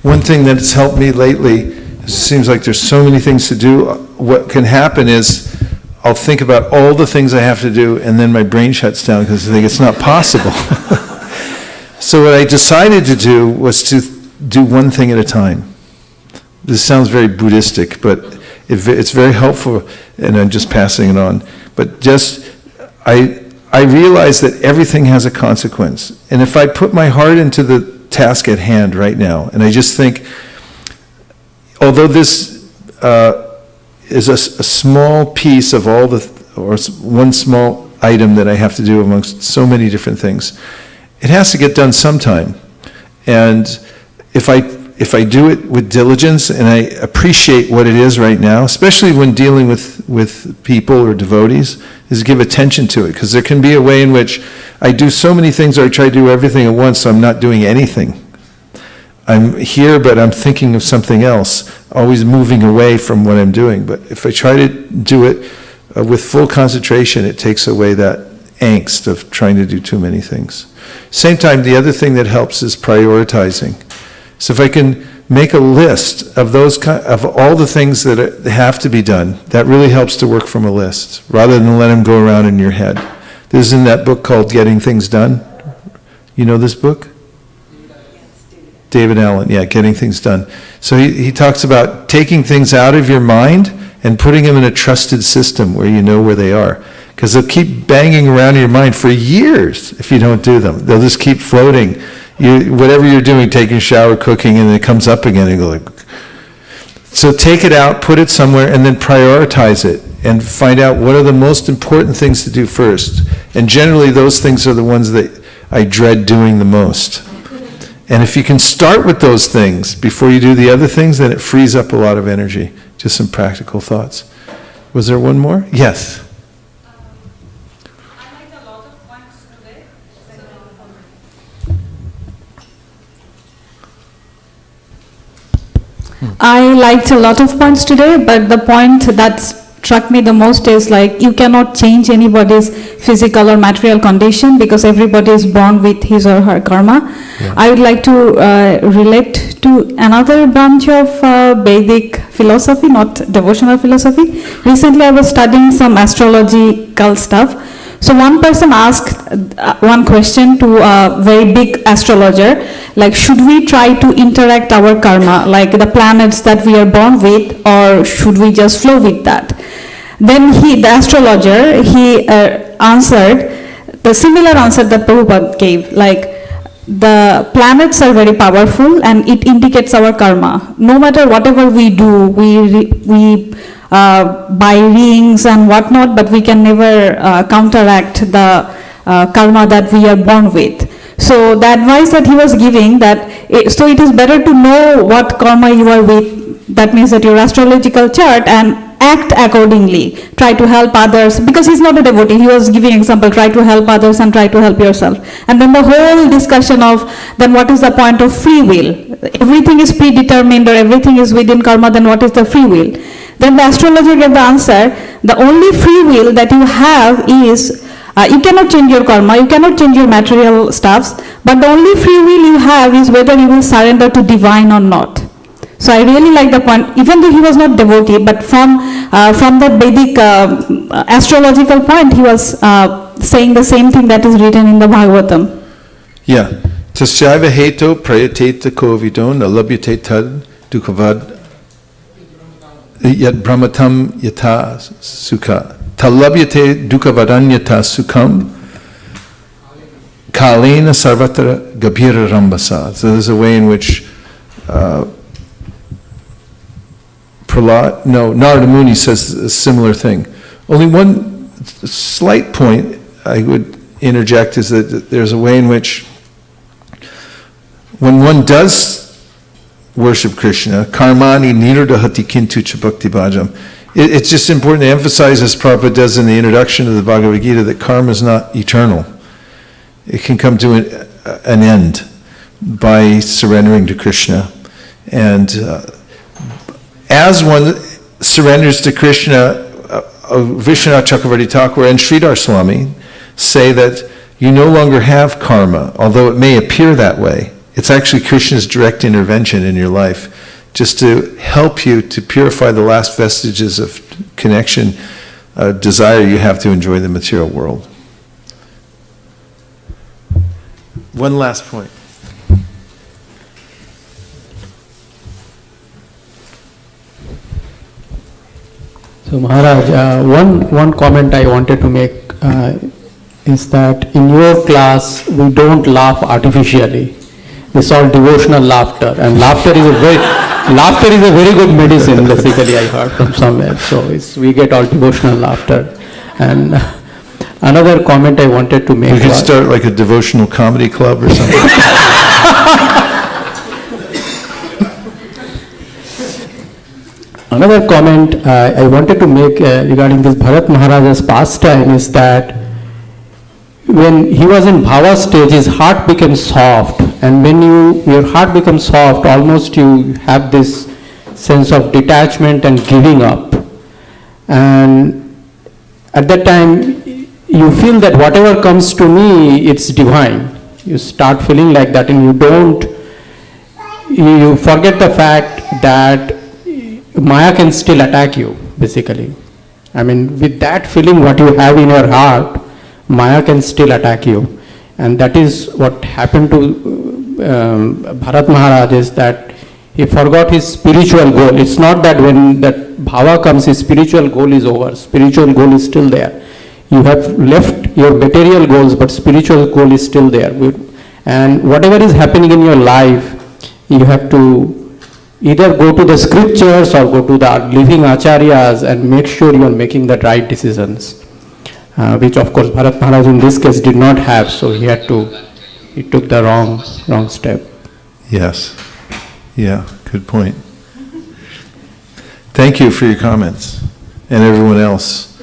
one thing that's helped me lately, it seems like there's so many things to do. What can happen is I'll think about all the things I have to do, and then my brain shuts down because I think it's not possible. So what I decided to do was to do one thing at a time. This sounds very Buddhistic, but it's very helpful, and I'm just passing it on. But just, I realize that everything has a consequence. And if I put my heart into the task at hand right now, and I just think, although this is a small piece of all or one small item that I have to do amongst so many different things, it has to get done sometime. And if I do it with diligence and I appreciate what it is right now, especially when dealing with people or devotees, is give attention to it. Because there can be a way in which I do so many things, or I try to do everything at once, so I'm not doing anything. I'm here, but I'm thinking of something else, always moving away from what I'm doing. But if I try to do it with full concentration, it takes away that angst of trying to do too many things. Same time, the other thing that helps is prioritizing. So if I can make a list of of all the things that have to be done, that really helps to work from a list, rather than let them go around in your head. This is in that book called Getting Things Done. You know this book? David Allen, yeah, Getting Things Done. So he talks about taking things out of your mind and putting them in a trusted system where you know where they are. Because they'll keep banging around in your mind for years if you don't do them. They'll just keep floating. Whatever you're doing, taking a shower, cooking, and it comes up again, and you go like... So take it out, put it somewhere, and then prioritize it, and find out what are the most important things to do first. And generally, those things are the ones that I dread doing the most. And if you can start with those things before you do the other things, then it frees up a lot of energy. Just some practical thoughts. Was there one more? Yes. I liked a lot of points today, but the point that struck me the most is like you cannot change anybody's physical or material condition because everybody is born with his or her karma. Yeah. I would like to relate to another branch of Vedic philosophy, not devotional philosophy. Recently I was studying some astrological stuff. So one person asked one question to a very big astrologer, like should we try to interact our karma, like the planets that we are born with, or should we just flow with that? Then the astrologer, answered the similar answer that Prabhupada gave, like the planets are very powerful and it indicates our karma. No matter whatever we do, we buy rings and whatnot, but we can never counteract the karma that we are born with. So the advice that he was giving so it is better to know what karma you are with, that means that your astrological chart, and act accordingly. Try to help others, because he's not a devotee, he was giving example, try to help others and try to help yourself. And then the whole discussion of then what is the point of free will? Everything is predetermined or everything is within karma, then what is the free will? Then the astrologer gave the answer, the only free will that you have is, you cannot change your karma, you cannot change your material stuffs, but the only free will you have is whether you will surrender to divine or not. So I really like the point, even though he was not devotee, but from the Vedic astrological point, he was saying the same thing that is written in the Bhagavatam. Yeah. Tasyaiva heto prayateta kovidon alabhyate tad dukavad yat brahmatam yata sukha. Talabhyate dukavadanyata sukham kalena sarvatra gabhira rambasa. So there's a way in which Narada Muni says a similar thing. Only one slight point I would interject is that there's a way in which when one does worship Krishna, karmani nirodahati kintu cha bhakti bhajam, it's just important to emphasize, as Prabhupada does in the introduction to the Bhagavad Gita, that karma is not eternal. It can come to an end by surrendering to Krishna. And as one surrenders to Krishna, Vishwanath Chakravarti Thakur and Sridhar Swami say that you no longer have karma, although it may appear that way. It's actually Krishna's direct intervention in your life, just to help you to purify the last vestiges of connection desire you have to enjoy the material world. One last point. So Maharaj, one comment I wanted to make is that in your class we don't laugh artificially. It's all devotional laughter, and laughter is a very good medicine. Basically, I heard from somewhere. So we get all devotional laughter. And another comment I wanted to make. You could start like a devotional comedy club or something. Another comment I wanted to make regarding this Bharat Maharaja's pastime is that when he was in bhava stage, his heart became soft, and when your heart becomes soft, almost you have this sense of detachment and giving up. And at that time, you feel that whatever comes to me, it's divine. You start feeling like that, and you forget the fact that Maya can still attack you, basically. I mean, with that feeling what you have in your heart, Maya can still attack you. And that is what happened to Bharat Maharaj, is that he forgot his spiritual goal. It's not that when that bhava comes, his spiritual goal is over. Spiritual goal is still there. You have left your material goals, but spiritual goal is still there. And whatever is happening in your life, you have to either go to the scriptures or go to the living acharyas and make sure you are making the right decisions, which of course Bharat Maharaj in this case did not have, so he took the wrong step. Yes. Yeah, good point. Thank you for your comments, and everyone else,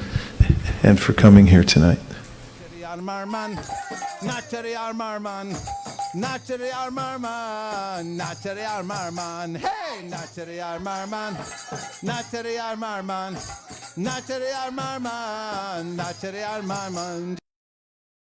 and for coming here tonight. Natchari Armarman, Natchari Armarman, Natchari Armarman, hey, Natchari Armarman, Natchari Armarman, Natchari Armarman, Natchari Armarman.